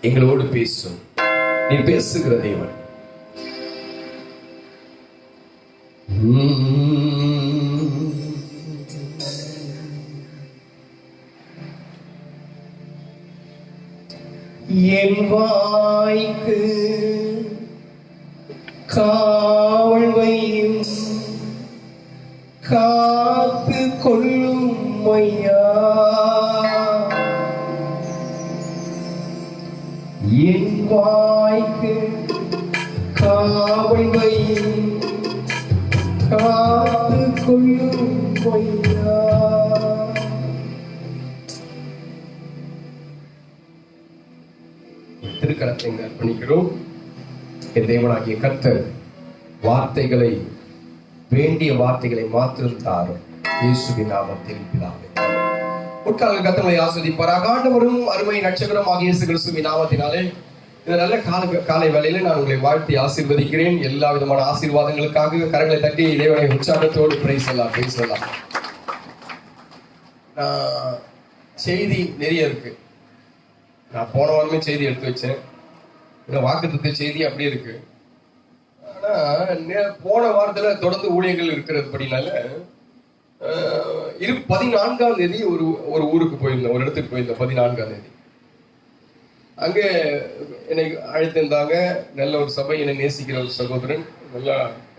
எங்களோடு பேசும். நீ பேசுகிற தேவன். என் வாய்க்கு காவல் வையும், காத்து கொள்ளும் ஐயா. என் வாய்க்கு காவல் வையும், காத்து கொள்ளும் ஐயா. திருக்கரத்தை அர்ப்பணிக்கிறோம். என் தேவனாகிய கர்த்தர் வார்த்தைகளை, வேண்டிய வார்த்தைகளை மாத்திரம் தாரும். இயேசுவின் நாமத்தில் பிதாவே. உட்கார்ந்து கர்த்தரை ஆசீர்வதிப்பாராக. ஆண்டவரும் அருமை ரட்சகரும் ஆகிய இயேசு கிறிஸ்துவின் நாமத்தினாலே இந்த நல்ல காலை வேளையில நான் உங்களை வாழ்த்தி ஆசீர்வதிக்கிறேன். எல்லா விதமான ஆசீர்வாதங்களுக்காக கரங்களை தட்டி இறைவனை உற்சாகத்தோடு பிரைஸ் சொல்லலாம். செய்தி நிறைய இருக்கு. நான் போன வாரமே செய்தி எடுத்து வச்சேன். வாக்குத்தத்த செய்தி அப்படியே இருக்கு. ஆனா போன வாரத்துல தொடர்ந்து ஊழியர்கள் இருக்கிறபடினால 14ஆம் தேதி ஒரு ஊருக்கு போயிருந்தேன், ஒரு இடத்துக்கு போயிருந்தேன். 14ஆம் தேதி அங்க என்னை அழைத்திருந்தாங்க. நல்ல ஒரு சபை, என்னை நேசிக்கிற ஒரு சகோதரன்.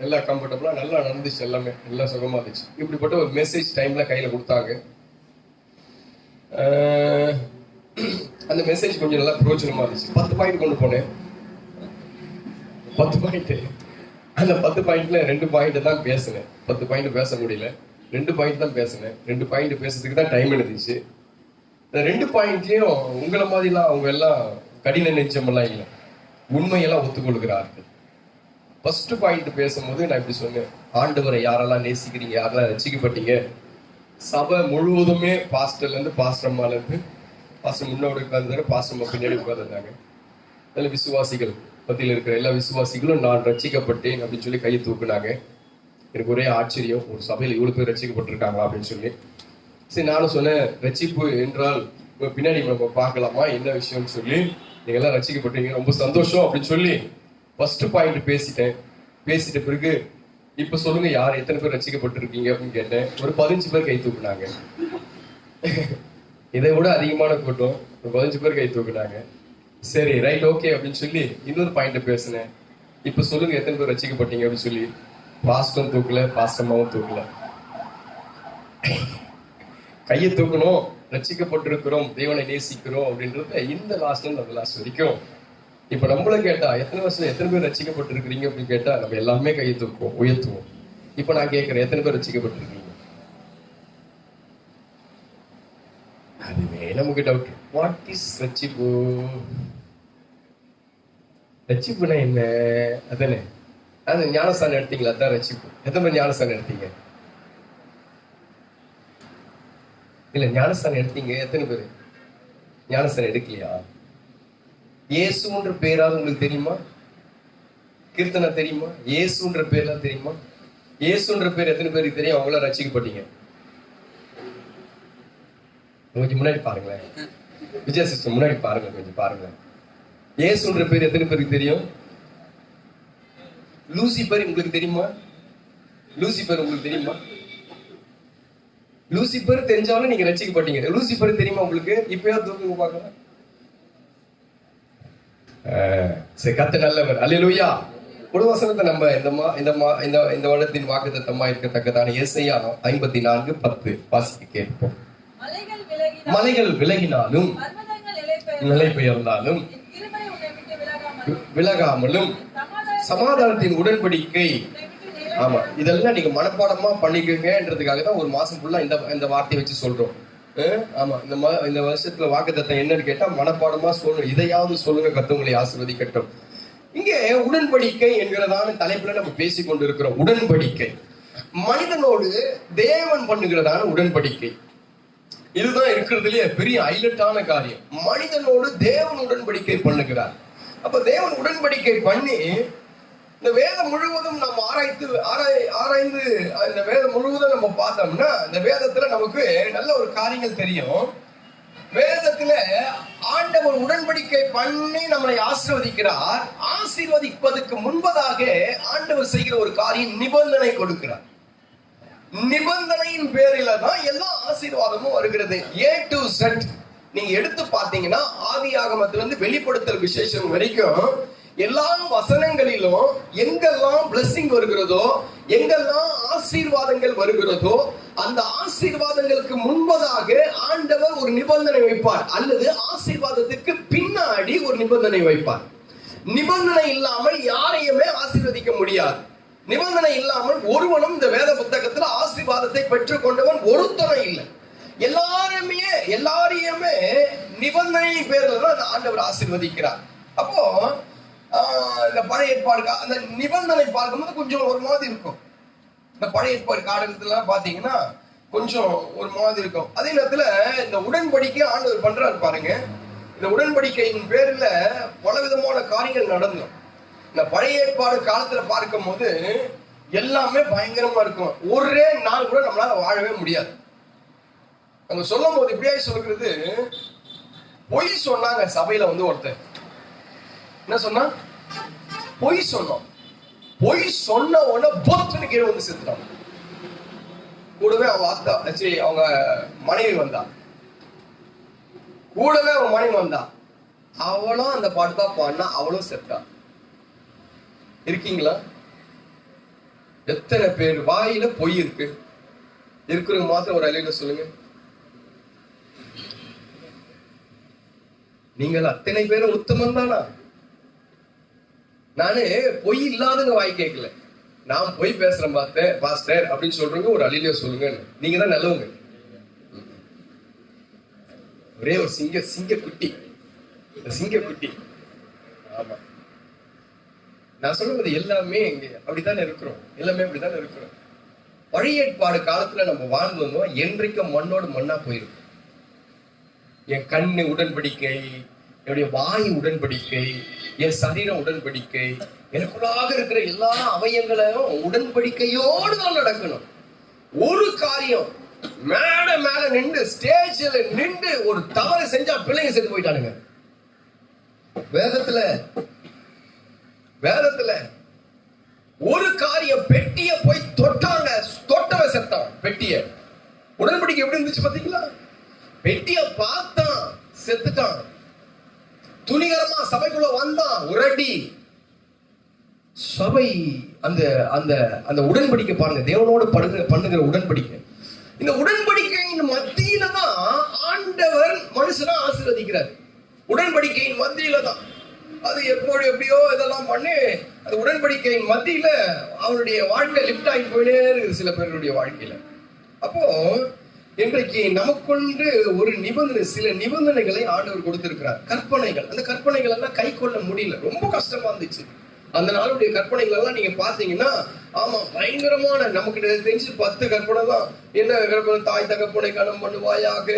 நல்லா கம்ஃபர்டபுளா நல்லா நடந்துச்சு, எல்லாமே நல்லா சுகமா இருந்துச்சு. இப்படிப்பட்ட ஒரு மெசேஜ் டைம்ல கையில கொடுத்தாங்க. அந்த மெசேஜ் கொஞ்சம் நல்லா பிரோஜனமா இருந்துச்சு. 10 பாயிண்ட் கொண்டு போனேன். 10 பாயிண்ட். அந்த 10 பாயிண்ட்ல 2 பாயிண்ட் தான் பேசினேன். 10 பாயிண்ட் பேச முடியல. 2 பாயிண்ட் தான் பேசினேன். 2 பாயிண்ட் பேசுறதுக்கு தான் டைம் எடுத்துச்சு. இந்த 2 பாயிண்ட்லயும் உங்களை மாதிரிலாம் அவங்க எல்லாம் கடின நெஞ்சமெல்லாம் இல்லை, உண்மையெல்லாம் ஒத்துக்கொள்கிறார்கள். ஃபர்ஸ்ட் பாயிண்ட் பேசும்போது நான் இப்படி சொன்னேன், ஆண்டவரை யாரெல்லாம் நேசிக்கிறீங்க, யாரெல்லாம் ரசிக்கப்பட்டீங்க. சபை முழுவதுமே பாஸ்டர்ல இருந்து பாஸ்டர்மால இருந்து, பாஸ்டர் முன்னோடு உட்கார்ந்தாரு, பாஸ்டர் பின்னாடி உட்கார்ந்துருந்தாங்க. நல்ல விசுவாசிகள் பத்தியில் இருக்கிற எல்லா விசுவாசிகளும் நான் ரட்சிக்கப்பட்டேன் அப்படின்னு சொல்லி கையை தூக்குனாங்க. எனக்கு ஒரே ஆச்சரியம், ஒரு சபையில் இவ்வளவு பேர் ரட்சிக்கப்பட்டிருக்காங்களா அப்படின்னு சொல்லி. சரி, நானும் சொன்னேன், ரட்சிப்பு என்றால் பின்னாடி நம்ம பார்க்கலாமா, என்ன விஷயம்னு சொல்லி. நீங்க எல்லாம் ரட்சிக்கப்பட்டீங்க, ரொம்ப சந்தோஷம் அப்படின்னு சொல்லி ஃபர்ஸ்ட் பாயிண்ட் பேசிட்டேன். பேசிட்ட பிறகு இப்ப சொல்லுங்க, யார் எத்தனை பேர் ரட்சிக்கப்பட்டிருக்கீங்க அப்படின்னு கேட்டேன். ஒரு 15 பேர் கை தூக்குனாங்க. இதை விட அதிகமான கூட்டம், ஒரு 15 பேர் கை தூக்குனாங்க. சரி, ரைட், ஓகே அப்படின்னு சொல்லி இன்னொரு பாயிண்ட் பேசினேன். இப்ப சொல்லுங்க, எத்தனை பேர் ரட்சிக்கப்பட்டீங்க அப்படின்னு சொல்லி. பாஸ்டரும் தூக்கல, பாஸ்டமாவும் தூக்கல. கையை தூக்கணும், ரட்சிக்கப்பட்டிருக்கிறோம், தேவனை நேசிக்கிறோம் அப்படின்றத இந்த லாஸ்ட்ல இருந்து அந்த லாஸ்ட் வரைக்கும். இப்ப நம்மளும் கேட்டா எத்தனை வருஷம் எத்தனை பேர் ரட்சிக்கப்பட்டிருக்கிறீங்க அப்படின்னு கேட்டா நம்ம எல்லாமே கையை தூக்குவோம், உயர்த்துவோம். இப்ப நான் கேட்கிறேன், எத்தனை பேர் ரட்சிக்கப்பட்டிருக்கீங்க? அதுவே நமக்கு டவுட். வாட் இஸ் ரட்சிப்பு? ரட்சிப்புனா என்ன? அதானே, அது ஞானஸ்தானம் எடுத்தீங்களா? அதான் ரட்சிப்பு. எத்தனை பேர் ஞானஸ்தானம் எடுத்தீங்க? இல்ல, ஞானஸ்தானம் எடுத்தீங்க எத்தனை பேரு? ஞானஸ்தானம் எடுக்கலையா? இயேசுன்ற பேராது உங்களுக்கு தெரியுமா? கீர்த்தனை தெரியுமா? இயேசுன்ற பேர்லாம் தெரியுமா? இயேசுன்ற பேர் எத்தனை பேருக்கு தெரியும்? அவங்களாம் ரட்சிக்கப்பட்டீங்க. கொஞ்சம் முன்னாடி பாருங்களேன், விஜய சிஸ்டர் முன்னாடி பாருங்க, கொஞ்சம் பாருங்க. இயேசுன்ற பேர் எத்தனை பேருக்கு தெரியும்? லூசிபர் உங்களுக்கு தெரியுமா? லூசிபர் உங்களுக்கு தெரியுமா? லூசிபர் தெரிஞ்சாலும் நீங்க ரட்சிக்கப்பட்டீங்க. லூசிபர் தெரியுமா உங்களுக்கு? இப்பயாவது தூக்குங்க பார்க்கலாம். சரி, கர்த்தர் நல்லவர். அல்லேலூயா. ஒரு வசனத்தை நம்ம இந்த வருடத்தின் வாக்குத்தத்தமா இருக்கத்தக்கதான ஏசாயா 54:10 வாசிக்க கேட்போம். மலைகள் விலகினாலும், நிலை பெயர்ந்தாலும், விலகாமலும் சமாதானத்தின் உடன்படிக்கை. ஆமா, இதெல்லாம் நீங்க மனப்பாடமா பண்ணிக்கங்கன்றதுக்காக தான் ஒரு மாசம் ஃபுல்லா இந்த வார்த்தையை வச்சு சொல்றோம். ஆமா, இந்த வருஷத்துல வாக்குத்தத்தம் என்னன்னு கேட்டா மனப்பாடமா சொல்லணும். இதையாவது சொல்லுங்க, கர்த்தர் ஆசீர்வதிக்கட்டும். இங்கே உடன்படிக்கை என்கிறதான தலைப்புல நம்ம பேசிக் கொண்டு இருக்கிறோம். உடன்படிக்கை, மனிதனோடு தேவன் பண்ணுகிறதான உடன்படிக்கை. இதுதான் இருக்கிறதுலயே பெரிய ஹைலைட்டான காரியம். மனிதனோடு தேவன் உடன்படிக்கை பண்ணுகிறார். அப்ப தேவன் உடன்படிக்கை பண்ணி இந்த வேதம் முழுவதும் நம்ம ஆராய்ந்து இந்த வேதம் முழுவதும் நம்ம பார்த்தோம்னா இந்த வேதத்துல நமக்கு நல்ல ஒரு காரியங்கள் தெரியும். வேதத்துல ஆண்டவர் உடன்படிக்கை பண்ணி நம்மளை ஆசீர்வதிக்கிறார். ஆசீர்வதிப்பதற்கு முன்பதாக ஆண்டவர் செய்கிற ஒரு காரியம் நிபந்தனை கொடுக்கிறார். நிபந்தனையின் பேரில தான் எல்லா ஆசீர்வாதமும் வருகிறது. A to Z நீங்க எடுத்து பாத்தீங்கன்னா ஆதியாகமத்திலிருந்து வெளிப்படுத்தல் விசேஷம் வரைக்கும் எல்லா வசனங்களிலும் எங்கெல்லாம் பிளெஸிங் வருகிறதோ, எங்கெல்லாம் ஆசீர்வாதங்கள் வருகிறதோ, அந்த ஆசீர்வாதங்களுக்கு முன்பதாக ஆண்டவர் ஒரு நிபந்தனை வைப்பார், அல்லது ஆசீர்வாதத்துக்கு பின்னாடி ஒரு நிபந்தனை வைப்பார். நிபந்தனை இல்லாமல் யாரையுமே ஆசீர்வதிக்க முடியாது. நிபந்தனை இல்லாமல் ஒருவனும் இந்த வேத புத்தகத்தில் ஆசீர்வாதத்தை பெற்றுக் கொண்டவன் ஒருத்தரும் இல்லை. எல்லாரையுமே நிபந்தனை பேர்ல தான் ஆண்டவர் ஆசீர்வதிக்கிறார். அப்போ இந்த பழைய ஏற்பாடு அந்த நிபந்தனை பார்க்கும்போது கொஞ்சம் ஒரு மாதிரி இருக்கும். இந்த பழைய ஏற்பாடு காலத்துல பாத்தீங்கன்னா கொஞ்சம் ஒரு மாதிரி இருக்கும். அதே நேரத்துல இந்த உடன்படிக்கை ஆண்டவர் பண்றாரு பாருங்க. இந்த உடன்படிக்கையின் பேர்ல பல விதமான காரியங்கள் நடந்தோம். இந்த பழைய ஏற்பாடு காலத்துல பார்க்கும் போது எல்லாமே பயங்கரமா இருக்கும். ஒரே நாள் கூட நம்மளால வாழவே முடியாது. அவங்க சொல்லும் போது இப்படியா சொல்லுகிறது, பொய் சொன்னாங்க சபையில ஒருத்தர். என்ன சொன்னா? பொய் சொன்னோம். பொய் சொன்ன உடனே பொத்துன்னு கீழே வந்து செத்துட்டான். கூடவே அவங்க மனைவி வந்தா. கூடவே அவன் மனைவி வந்தா. அவளும் அந்த பாட்டு தான் பாடினா, அவளும் செத்தா. இருக்கீங்களா? எத்தனை பேர் வாயில பொய் இருக்கு? இருக்கிறவங்க மாத்திரம் ஒரு அலையில சொல்லுங்க. நீங்கள் அத்தனை பேரும் உத்தமம் தானா? நானு பொய் இல்லாதவங்க வாய் கேட்கல. நான் பொய் பேசுறேன் பாஸ்டர் அப்படின்னு சொல்றவங்க ஒரு அழிலியா சொல்லுங்க. நீங்க தான் நல்லவங்க. ஒரே ஒரு சிங்க குட்டி. ஆமா, நான் சொல்றது எல்லாமே அப்படித்தானே இருக்கிறோம். எல்லாமே அப்படித்தானே இருக்கிறோம். பழைய ஏற்பாடு காலத்துல நம்ம வாழ்ந்து வந்தோம். என்றைக்கும் மண்ணோடு மண்ணா போயிருக்கும். என் கண்ணு உடன்படிக்கை, என்னுடைய வாய் உடன்படிக்கை, என் சரீரம் உடன்படிக்கை, எனக்குள்ளாக இருக்கிற எல்லா அவயங்களும் உடன்படிக்கையோடு தான் நடக்கணும். ஒரு காரியம் மேல நின்று ஸ்டேஜ்ல நின்று ஒரு தவறு செஞ்சா பிள்ளைங்க செத்து போயிட்டானுங்க. வேதத்துல ஒரு காரியம், பெட்டிய போய் தொட்டாங்க, தொட்டவன் செத்தான். பெட்டிய உடன்படிக்கை எப்படி இருந்துச்சு பாத்தீங்களா? பெட்டிய பார்த்தான், செத்துட்டான். துணிகரமா சபைக்குள்ள வந்தான், உரடி. சபை அந்த அந்த அந்த உடன்படிக்கை பாருங்க, தேவனோடு பண்ணுகிற உடன்படிக்கை. இந்த உடன்படிக்கையின் மத்தியில தான் ஆண்டவர் மனுஷனா ஆசீர்வதிக்கிறார். உடன்படிக்கையின் மத்தியில தான். அது எப்படியோ இதெல்லாம் பண்ணி அந்த உடன்படிக்கையின் மத்தியில அவருடைய வாழ்க்கை லிப்ட் ஆகி போயிட்டே இருக்குது சில பேருடைய வாழ்க்கையில. அப்போ இன்றைக்கு நமக்கொண்டு ஒரு நிபந்தனை, சில நிபந்தனைகளை ஆண்டவர் கொடுத்திருக்கிறார். கற்பனைகள், அந்த கற்பனைகள் எல்லாம் கை கொள்ள முடியல, ரொம்ப கஷ்டமா இருந்துச்சு. அந்த நாளுடைய கற்பனைகள் எல்லாம் நீங்க பாத்தீங்கன்னா, ஆமா பயங்கரமான, நமக்கு தெரிஞ்சு 10 கற்பனை தான். என்ன கற்பனை? தாய் தகப்பனை கனம் பண்ணுவாயாக,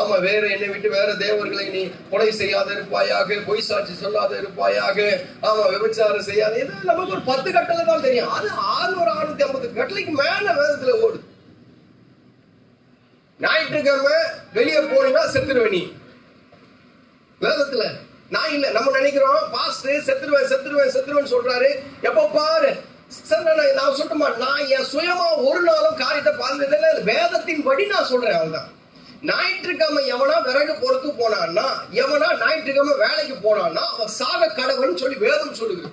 ஆமா வேற என்னை விட்டு வேற தேவர்களை நீ கொலை செய்யாத இருப்பாயாக, பொய் சாட்சி சொல்லாத இருப்பாயாக, ஆமா விபச்சாரம் செய்யாத. இது நமக்கு ஒரு 10 கட்டளை தான் தெரியும். அது 650 கட்டளைக்கு மேல வேதத்துல ஓடுது. ஞாயிற்றுக்கிழமை வெளியே போனீங்கன்னா செத்துருவேன் நீ. வேதத்துல நான் இல்ல, நம்ம நினைக்கிறோம் பாஸ்டர் செத்துருவேன் சொல்றாரு. எப்ப பாரு நான் சொல்லட்டுமா, நான் என் சுயமா ஒரு நாளும் காரியத்தை பார்த்ததில்லை. வேதத்தின் படி நான் சொல்றேன். அவன்தான் ஞாயிற்றுக்கிழமை எவனா விறகு பொறுத்து போனான்னா, எவனா ஞாயிற்றுக்கிழமை வேலைக்கு போனான்னா அவன் சாக கடவுள்னு சொல்லி வேதம் சொல்லுது.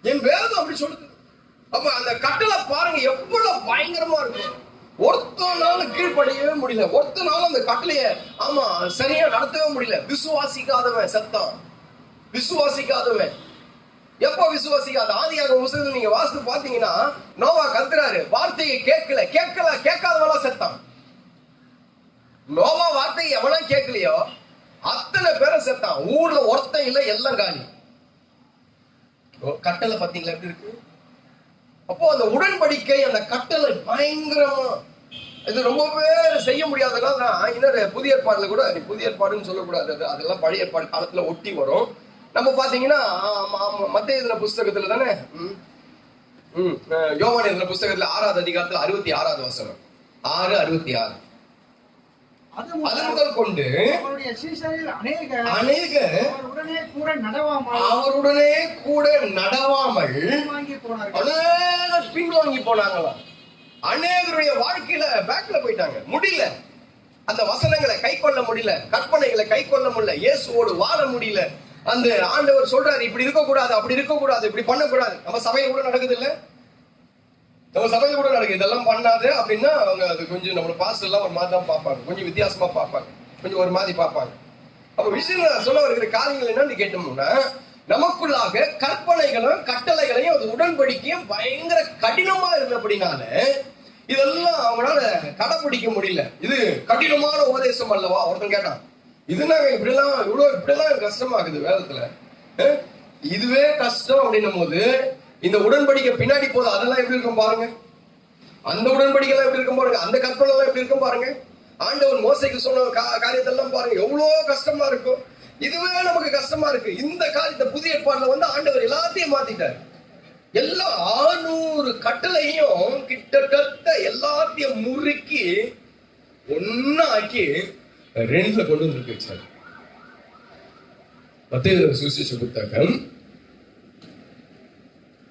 என் வேதம் அப்படி சொல்லுது. அப்ப அந்த கட்டளை பாருங்க எவ்வளவு பயங்கரமா இருக்கும். ஒருத்தனால கீழ்படியவே முடியல, ஒருத்தனால அந்த கட்டளைய ஆமா சரியா நடத்தவே முடியல. விசுவாசிக்காதவன் செத்தான். விசுவாசிக்காதவன் எப்ப விசுவாசிக்காத? ஆதியாகமம் புத்தகத்தை நீங்க வாசித்து பாத்தீங்கன்னா, நோவா கத்துறாரு, வார்த்தையை கேட்காதவனா செத்தான். நோவா வார்த்தையை எவனா கேட்கலையோ அத்தனை பேரை செத்தான். ஊர்ல ஒருத்தன் இல்ல, எல்லாம் காலி. கட்டளை பாத்தீங்களா எப்படி இருக்கு? அப்போ அந்த உடன்படிக்கை, அந்த கட்டளை பயங்கரமா, இது ரொம்ப பேர் செய்ய முடியாதனால இன்னொரு புதிய ஏற்பாடுல கூட, புதிய ஏற்பாடுன்னு சொல்லக்கூடாது, அதெல்லாம் பழைய ஏற்பாடு காலத்துல ஒட்டி வரும். நம்ம பாத்தீங்கன்னா மத்தேயு எழுதின புஸ்தகத்துல தானே, யோவான் எழுதின புஸ்தகத்துல 6வது அதிகாரத்துல 66வது வசனம், 6:66. அது முதல் கொண்டு அவருடைய சீஷரில் அநேகர் அவருடனே கூட நடவாமல் பின்வாங்கி போனாங்களா. அநேகருடைய வாழ்க்கையில பேக்ல போயிட்டாங்க. முடியல, அந்த வசனங்களை கை கொள்ள முடியல, கற்பனைகளை கை கொள்ள முடியல, இயேசுவோடு வாழ முடியல. அந்த ஆண்டவர் சொல்றாரு இப்படி இருக்க கூடாது, அப்படி இருக்க கூடாது, இப்படி பண்ணக்கூடாது. நம்ம சபையில கூட நடக்குது இல்ல, நம்ம சபையில கூட நடக்குது. இதெல்லாம் பண்ணாது அப்படின்னா அவங்க அது கொஞ்சம் நம்மள பாஸ்டர் எல்லாம் ஒரு மாதிரி தான் பார்ப்பாங்க, கொஞ்சம் வித்தியாசமா பார்ப்பாங்க, கொஞ்சம் ஒரு மாதிரி பார்ப்பாங்க. அப்ப விஷயம் சொல்ல வருகிற காரியங்கள் என்னன்னு கேட்டோம்னா, நமக்குள்ளாக கற்பனைகளும் கட்டளைகளையும் அது உடன்படிக்கையும் பயங்கர கடினமா இருந்தபடினால இதெல்லாம் அவங்களால கடைபிடிக்க முடியல. இது கடினமான உபதேசம் அல்லவா? ஒருத்தன் கேட்டான், இதுனா இப்படிலாம் இவ்வளவு இப்படிலாம் கஷ்டமாகுது வேதத்துல, இதுவே கஷ்டம் அப்படின்னும் போது இந்த உடன்படிக்கை பின்னாடி போது அதெல்லாம் எப்படி இருக்கும் பாருங்க, அந்த உடன்படிக்கை எல்லாம் எப்படி இருக்கும் பாருங்க, அந்த கற்பனை எல்லாம் எப்படி இருக்கும் பாருங்க, ஆண்டவர் மோசைக்கு சொன்ன காரியத்தெல்லாம் பாருங்க எவ்வளவு கஷ்டமா இருக்கும். இதுவே நமக்கு கஷ்டமா இருக்கு. இந்த காரியத்தை புதிய ஏற்பாடுல வந்து ஆண்டவர் எல்லாத்தையும் மாத்திட்டார். எல்லா 600 கட்டளையும் கிட்டத்தட்ட எல்லாத்தையும் முறுக்கி ஒன்னாக்கி 2ல கொண்டு வந்து வச்சார். மத்தேயு சுவிசேஷ புத்தகம்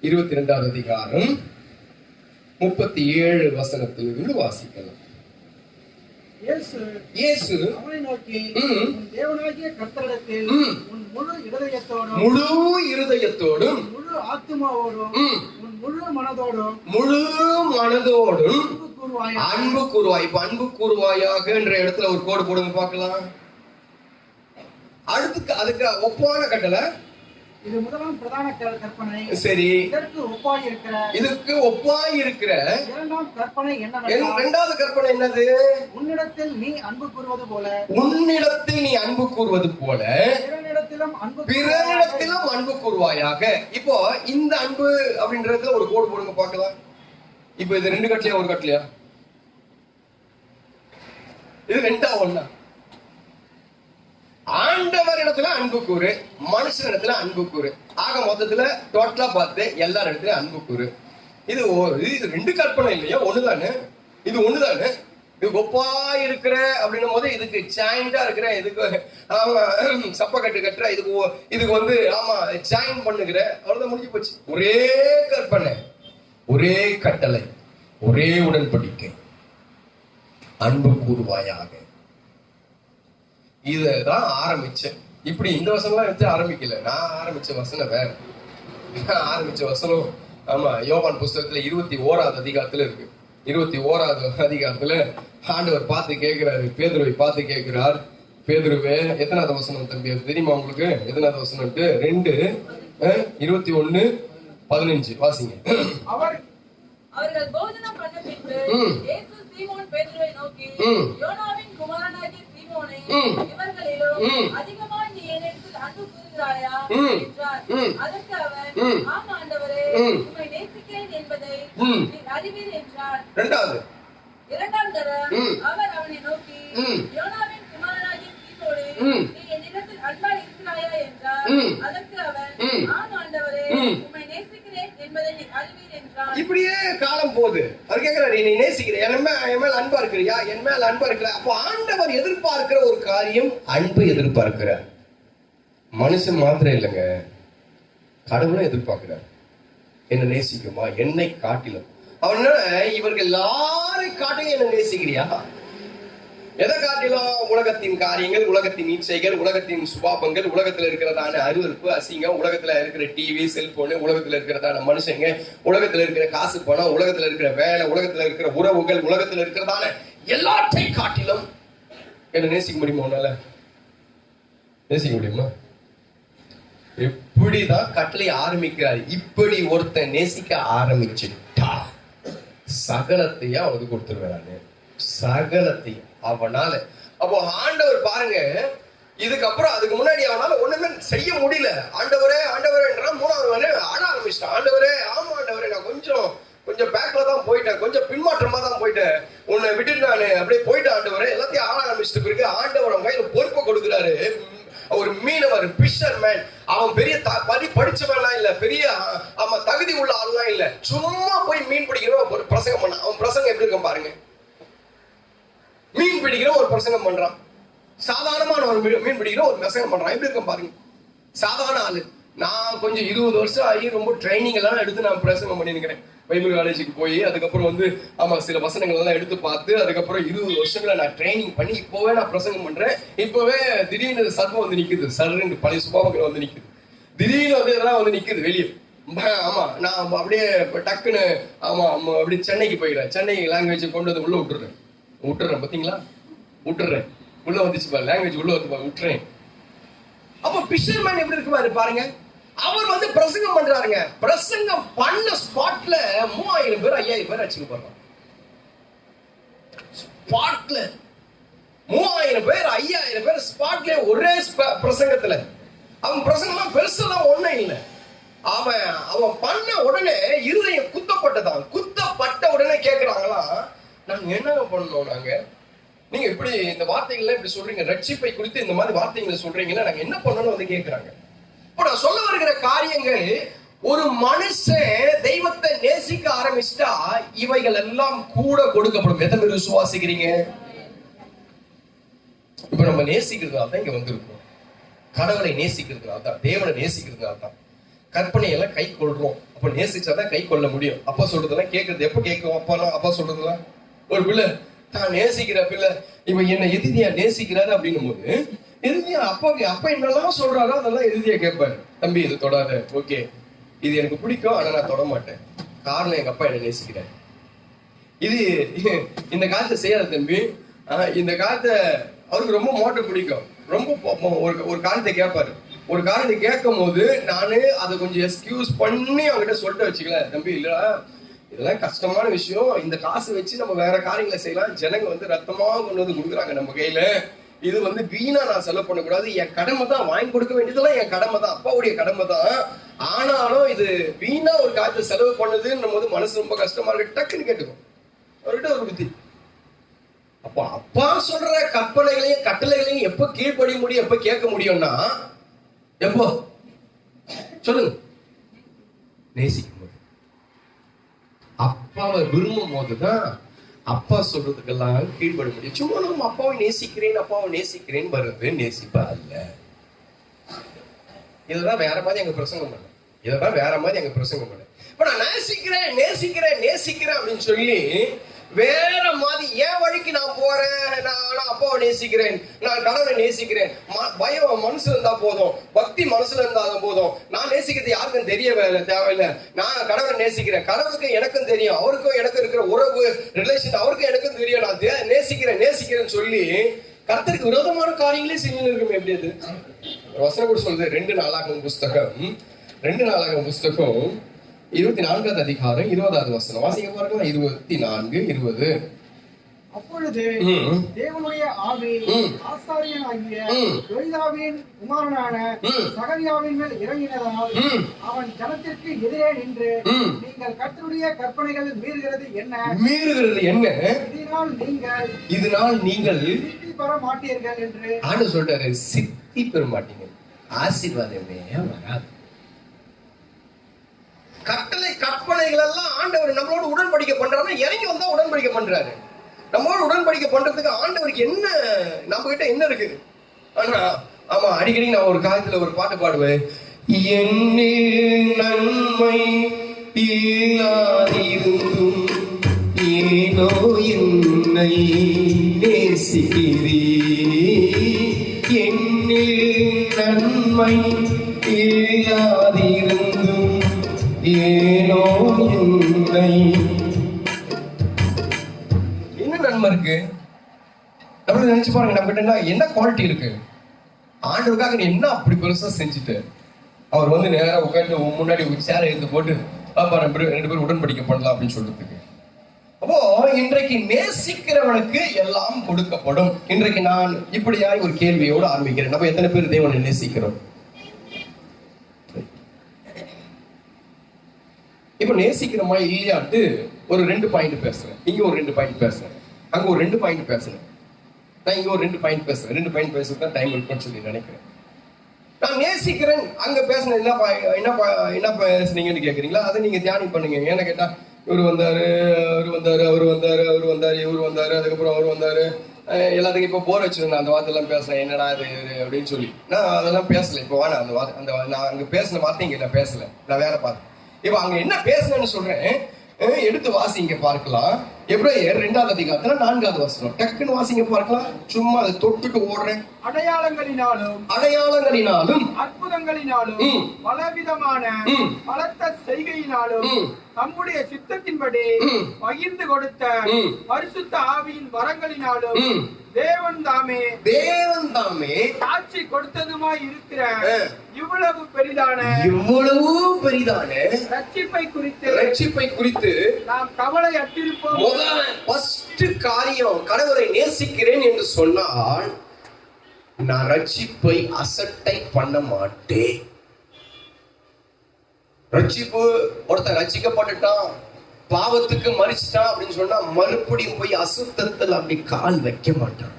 22வது அதிகாரம் 37 வசனத்திலிருந்து வாசிக்கலாம். இயேசு அவனை நோக்கி, தேவனாகிய கர்த்தரிடத்தில் உன் முழு இருதயத்தோடும் முழு ஆத்துமாவோடும் உன் முழு மனதோடும் அன்பு கூறுவாய். இப்ப அன்பு கூறுவாயாக என்ற இடத்துல ஒரு கோடு போடுங்க பார்க்கலாம். அடுத்து அதுக்கு ஒப்பான கட்டளை, இது முதலாம் பிரதான கற்பனை. சரி, இதற்கு ஒப்பாய் இருக்கிற இரண்டாம் கற்பனை என்னவென்றால், இரண்டாவது கற்பனை என்னது? உன்னிடத்தில் நீ அன்பு கூறுவது போல பிறனிடத்திலும் அன்பு கூறுவாயாக. இப்போ இந்த அன்பு அப்படின்றதுல ஒரு கோடு போடுங்க பார்க்கலாம். இப்போ இது 2 கட்டளையா ஒரு கட்டளையா? இது 2ஆ 1ஆ? ஆண்டவர் இடத்துல அன்பு கூறு, மனுஷன் இடத்துல அன்பு கூறு. ஆக மொத்தத்துல டோட்டலா பார்த்து எல்லார் இடத்துல அன்பு கூறு. இது 2 கற்பனை இல்லையா? ஒண்ணுதானே, இது ஒண்ணுதானே. இது ஒப்பா இருக்கிற அப்படின்னும் போது இதுக்கு ஜாயிண்டா இருக்கிற, இதுக்கு சப்பக்கட்டு கட்டுற, இதுக்கு வந்து ஆமா ஜாயின் பண்ணுகிற, அவ்வளவுதான், முடிஞ்சு போச்சு. ஒரே கற்பனை, ஒரே கட்டளை, ஒரே உடன்படிக்கை, அன்பு கூறுவாயாக. இதுதான் ஆரம்பிச்சேன். இப்படி இந்த வசனம் வச்சு ஆரம்பிக்கல, நான் ஆரம்பிச்ச வசனம் வேற. ஆரம்பிச்ச வசனம் ஆமா யோவான் புஸ்தகத்துல 21வது அதிகாரத்துல இருக்கு. 21வது அதிகாரத்துல ஆண்டவர் பார்த்து கேட்கிறாரு, பேதுருவை பார்த்து கேட்கிறார், பேதுருவே எத்தனாவது வசனம் தம்பி தெரியுமா உங்களுக்கு? எத்தனாவது வசனம்? 2:21-15 வாசிங்க. அவர்கள் போஜனம் பண்ண பின்பு இயேசு சீமோன் பேதுருவை நோக்கி, யோனாவின் குமாரனாகிய சீமோனே, இவர்களிலும் அதிகமாய் நீ என்னிடத்தில் அன்பு கூறுகிறாயா என்றார். அதற்கு அவர், ஆம் ஆண்டவரே, உம்மை நேசிக்கிறேன் என்பதை நீர் அறிவீர் என்றார். இரண்டாம் தரம் அவர் அவனை நோக்கி, யோனாவின் குமாரனாகிய சீமோனே, நீ என்னிடத்தில் அன்பாய் இருக்கிறாயா என்றார். அதற்கு அவர், ஆம் ஆண்டவரே, உம்மை நேசிக்கிறேன் என்பதை நீர் அறிவீர் என்றார். இப்படியே காலம் போகுது. அவர் கேட்கிறார், நீ நேசிக்கிற, என் மேல அன்பா இருக்கிறியா? என் மேல அன்பா இருக்கிற. அப்போ ஆண்டவர் எதிர்பார்க்கிற ஒரு காரியம் அன்பு எதிர்பார்க்கிறார். மனுஷன் மாத்திரம் இல்லைங்க, கடவுளும் எதிர்பார்க்கிறார். என்ன நேசிக்குமா? என்னை காட்டிலும். அவனால இவர்கள் எல்லாரும் காட்டிலும் என்ன நேசிக்கிறியா? எதை காட்டிலும்? உலகத்தின் காரியங்கள், உலகத்தின் இச்சைகள், உலகத்தின் சுபாபங்கள், உலகத்துல இருக்கிறதான அருவருப்பு, அசிங்கம், உலகத்துல இருக்கிற டிவி, செல்போனு, உலகத்துல இருக்கிறதான மனுஷங்க, உலகத்துல இருக்கிற காசு பணம், உலகத்துல இருக்கிற வேலை, உலகத்துல இருக்கிற உறவுகள், உலகத்துல இருக்கிறதான எல்லாத்தையும் காட்டிலும் என்ன நேசிக்க முடியுமா? உன்னால நேசிக்க முடியுமா? எப்படிதான் கட்டளை ஆரம்பிக்கிறார். இப்படி ஒருத்தன் நேசிக்க ஆரம்பிச்சுட்டா சகலத்தையும் அவனுக்கு கொடுத்துருவாரு, சகலத்தையும் அவனால. அப்போ ஆண்டவர் பாருங்க, இதுக்கப்புறம் அதுக்கு முன்னாடி அவனால ஒண்ணுமே செய்ய முடியல. ஆண்டவரே ஆண்டவரேன்றா 3வது ஆட ஆரம்பிச்சிட்டான். ஆண்டவரே, ஆமா ஆண்டவரே, நான் கொஞ்சம் பேக்ல தான் போயிட்டேன், கொஞ்சம் பின்மாற்றமா தான் போயிட்டேன், உன்னை விட்டுட்டு நான் அப்படியே போயிட்டேன் ஆண்டவரே. எல்லாத்தையும் ஆட ஆரம்பிச்சுட்டு பிறகு ஆண்டவர் அவன் கையில பொறுப்பை கொடுக்குறாரு. ஒரு மீனவர், பிஷர்மேன். அவன் பெரிய படிச்சவன்லாம் இல்ல, பெரிய அவன் தகுதி உள்ள ஆள்லாம் இல்ல, சும்மா போய் மீன் பிடிக்கிறவன் பிரசங்கம் பண்ண. அவன் பிரசங்கம் எப்படி இருக்கும் பாருங்க. மீன் பிடிக்கிற ஒரு பிரசங்கம் பண்றான், சாதாரணமான ஒரு மீன் பிடிக்கிற ஒரு பிரசங்கம் பண்றான். எப்படி இருக்கும் பாருங்க. சாதாரண ஆளு. நான் கொஞ்சம் 20 வருஷம் ஆகி ரொம்ப ட்ரைனிங் எல்லாம் எடுத்து நான் பிரசங்கம் பண்ணிருக்கிறேன். பைபிள் காலேஜுக்கு போய் அதுக்கப்புறம் வந்து சில வசனங்கள் எல்லாம் எடுத்து பார்த்து அதுக்கப்புறம் 20 வருஷங்களை நான் ட்ரைனிங் பண்ணி இப்பவே நான் பிரசங்கம் பண்றேன். இப்பவே திடீர்னு சர்வம் வந்து நிக்குது, சர்ன்னு பழைய சுபாவங்கள் வந்து நிக்குது, திடீர்னு வந்து இதெல்லாம் வந்து நிக்குது வெளியே. ஆமா, நான் அப்படியே டக்குன்னு அப்படியே சென்னைக்கு போயிடுறேன். சென்னை லாங்குவேஜ் கொண்டு வந்து உள்ள விட்டுறேன் பாத்தீங்களா, விட்டுறேன். உள்ள வந்துச்சு லாங்குவேஜ் உள்ள வந்து விட்டுறேன். அப்ப பிஷர்மேன் எப்படி இருக்கு பாருங்க. அவர் வந்து பிரசங்கம் பண்றாருங்க. பிரசங்கம் பண்ண ஸ்பாட்ல 3000 பேர் 5000 பேர் அடிச்சுக்க போறாங்க. ஸ்பாட்ல 3000 பேர் 5000 பேர் ஸ்பாட்ல ஒரே பிரசங்கத்துல. அவன் பிரசங்கம் பெருசெல்லாம் ஒண்ணும் இல்லை. அவன் பண்ண உடனே இருதயம் குத்தப்பட்டதான். குத்தப்பட்ட உடனே கேட்கிறாங்களா, நாங்க என்னங்க பண்ணணும், நாங்க நீங்க இப்படி இந்த வார்த்தைகள் இப்படி சொல்றீங்க, ரட்சிப்பை குறித்து இந்த மாதிரி வார்த்தைகளை சொல்றீங்கன்னா நாங்க என்ன பண்ணணும் வந்து கேட்கிறாங்க. இப்ப நான் சொல்ல வருகிற காரியங்கள், ஒரு மனுஷன் தெய்வத்தை நேசிக்க ஆரம்பிச்சிட்டா இவைகள் எல்லாம் கூட கொடுக்கப்படும். எத்தனை பேர் விசுவாசிக்கிறீங்க? இப்ப நம்ம நேசிக்கிறதுனால தான் இங்க வந்திருக்கோம். கடவுளை நேசிக்கிறதுனால தான், தேவனை நேசிக்கிறதுனால தான் கற்பனை எல்லாம் கை கொள்றோம். அப்ப நேசிச்சாதான் கை கொள்ள முடியும். அப்பா சொல்றதெல்லாம் கேட்கறது எப்ப கேட்கும்? அப்பா சொல்றதெல்லாம் ஒரு பிள்ளை தான் நேசிக்கிற பிள்ளை இவன் என்ன எதிரியா நேசிக்கிறாரு அப்படின்னும் போது எதிரியா அப்பா என்னெல்லாம் சொல்றாரோ அதெல்லாம் எதிரியா கேட்பாரு. தம்பி இது தொடாத, ஓகே இது எனக்கு பிடிக்கும் ஆனா நான் தொட மாட்டேன், காரணம் எங்க அப்பா என்ன நேசிக்கிறார். இது இந்த காலத்தை செய்யாத தம்பி, இந்த காலத்தை அவருக்கு ரொம்ப மோட்டர் பிடிக்கும், ரொம்ப ஒரு காரியத்தை கேட்பாரு. ஒரு காரியத்தை கேட்கும் போது நானு அதை கொஞ்சம் எக்ஸ்கியூஸ் பண்ணி அவங்ககிட்ட சொல்லிட்டு வச்சுக்கல, தம்பி இல்ல இதெல்லாம் கஷ்டமான விஷயம், இந்த காசு வச்சு நம்ம வேற காரியங்களை செய்யலாம், ஜனங்க வந்து ரத்தமா கொண்டு வந்து கொடுக்குறாங்க நம்ம கையில, இது வந்து வீணா நான் செலவு பண்ணக்கூடாது, என் கடமை தான், வாங்கி கொடுக்க வேண்டியதெல்லாம் என் கடமை தான், அப்பாவுடைய கடமை தான், ஆனாலும் இது வீணா ஒரு காரியத்தை செலவு பண்ணுதுன்னும் போது மனசு ரொம்ப கஷ்டமா இருக்கு. டக்குன்னு கேட்டுக்கும் அவர்கிட்ட ஒரு புத்தி. அப்போ அப்பா சொல்ற கற்பனைகளையும் கட்டளைகளையும் எப்ப கீழ்ப்படிய முடியும், எப்ப கேட்க முடியும்னா எப்போ சொல்லுங்க, நேசிக்கும் போது, அப்பாவை விரும்பும் போதுதான் அப்பா சொல்றதுக்கெல்லாம் கீழ்பட முடியும். சும்மா நம்ம அப்பாவை நேசிக்கிறேன் வருது நேசிப்பா அல்ல. இதெல்லாம் வேற மாதிரி எங்க பிரசங்கம் பண்ண, இப்ப நான் நேசிக்கிறேன் அப்படின்னு சொல்லி வேற மாதிரி என் வழிக்கு நான் போறேன், நான் அப்பாவை நேசிக்கிறேன், நான் கடவுளை நேசிக்கிறேன், பயம் மனசுல இருந்தா போதும், பக்தி மனசுல இருந்தாலும் போதும், நான் நேசிக்கிறது யாருக்கும் தேவையில்லை, நான் கடவுளை நேசிக்கிறேன், கடவுளுக்கு எனக்கும் தெரியும், அவருக்கும் எனக்கும் இருக்கிற உறவு ரிலேஷன் அவருக்கும் எனக்கும் தெரியும், நான் நேசிக்கிறேன்னு சொல்லி கர்த்தருக்கு விரோதமான காரியங்களே செஞ்சுன்னு இருக்குமே. எப்படி அது வசனம் கூட சொல்லுது. 2 நாளாகமம் புஸ்தகம் 24வது அதிகாரம் 20வது வசனம் வாசிக்க பாருங்க. 24:20. அப்பொழுது தேவனுடைய ஆவி ஆசாரியனாகிய யோய்தாவின் குமாரனான சகரியாவின் மேல் இறங்கினதால் அவன் ஜனத்திற்கு எதிரே நின்று, நீங்கள் கர்த்தருடைய கற்பனைகள் மீறுகிறது என்ன, இதனால் நீங்கள் சித்தி பெற மாட்டீர்கள் என்று ஆண்டவர் சொல்றாரு. சித்தி பெற மாட்டீங்க, ஆசீர்வாதமே வராது. கற்பனைகள் எல்லாம் ஆண்டவர் நம்மளோட உடன்படிக்கை பண்றாரு, இறங்கி வந்தா உடன்படிக்கை பண்றாரு. நம்மளோட உடன்படிக்கை பண்றதுக்கு ஆண்டவருக்கு என்ன, நம்ம கிட்ட என்ன இருக்கு? ஆனா அடிக்கடி நான் ஒரு காலத்துல ஒரு பாட்டு பாடுவேன், என்னில் நன்மை இல்லாதிருந்தும் ஏனோ என்னை நேசிக்கிறீ, என்னில் நன்மை இல்லாதிருந்தும் ஏனோ என்னை. என்ன நன்மை இருக்கு நம்ம நினைச்சு பாருங்க. நம்ம கிட்ட என்ன குவாலிட்டி இருக்கு? ஆண்டவருக்காக நீ என்ன அப்படி பெருசா செஞ்சுட்டு அவர் வந்து நேரா உட்காந்து முன்னாடி ஒரு சேரை எடுத்து போட்டு 2 பேரும் உடன்படிக்கை பண்ணலாம் அப்படின்னு சொல்றதுக்கு. அப்போ இன்றைக்கு நேசிக்கிறவனுக்கு எல்லாம் கொடுக்கப்படும். இன்றைக்கு நான் இப்படியாய் ஒரு கேள்வியோடு ஆரம்பிக்கிறேன். நம்ம எத்தனை பேர் தேவனை நேசிக்கிறோம்? இப்ப நேசிக்கிறோமா இல்லையாட்டு ஒரு 2 பாயிண்ட் பேசுறேன், இங்க ஒரு 2 பாயிண்ட் பேசுறேன், அங்க ஒரு 2 பாயிண்ட் பேசுறேன், நான் இங்க ஒரு 2 பாயிண்ட் பேசுறேன். 2 பாயிண்ட் பேசுறதுதான் டைம் இருக்குன்னு சொல்லி நினைக்கிறேன். நான் நேசிக்கிறேன் அங்க பேசுனேன், என்ன பேசுனீங்கன்னு கேக்குறீங்களா? அதை நீங்க தியானம் பண்ணுங்க. ஏன்னு கேட்டா இவரு வந்தாரு, அதுக்கப்புறம் அவரு வந்தாரு, எல்லாத்துக்கும் இப்போ போர் வச்சிருந்தேன் அந்த வார்த்தையெல்லாம் பேசுறேன், என்னடா இது அப்படின்னு சொல்லி நான் அதெல்லாம் பேசல. இப்போ வேணாம் அந்த வார்த்தை, அந்த நான் அங்கே பேசின வார்த்தை இங்கே நான் பேசல, நான் வேற பார்த்தேன். இப்போ அங்கே என்ன பேசுனேன்னு சொல்றேன், எடுத்து வாசிங்க பார்க்கலாம். எபிரேயர் 2ஆம் அதிகாரத்துல 4ஆவது வசனம், டக்குன்னு வாசிங்க பார்க்கலாம். சும்மா அதை தொட்டுட்டு ஓடுறேன். அடையாளங்களினாலும் அற்புதங்களினாலும் பலவிதமான பலத்த செய்கையினாலும் தம்முடைய சித்தத்தின்படி பகிர்ந்து கொடுத்த பரிசுத்த ஆவியின் வரங்களினாலும் தேவன் தாமே சாட்சி கொடுத்ததுமாய் இருக்கிற இவ்வளவு பெரிதான ரட்சிப்பை குறித்து நாம் கவலை அற்றிருப்போம். ஃபர்ஸ்ட் காரியம், கடவுளை நேசிக்கிறேன் என்று சொன்னால் நான் ரட்சிப்பை அசட்டை பண்ண மாட்டேன். ரட்சிப்பு, ஒருத்தன் ரட்சிக்கப்பட்டுட்டான், பாவத்துக்கு மறிச்சிட்டான் அப்படின்னு சொன்னா மறுபடியும் போய் அசுத்தத்தில் அப்படி கால் வைக்க மாட்டான்.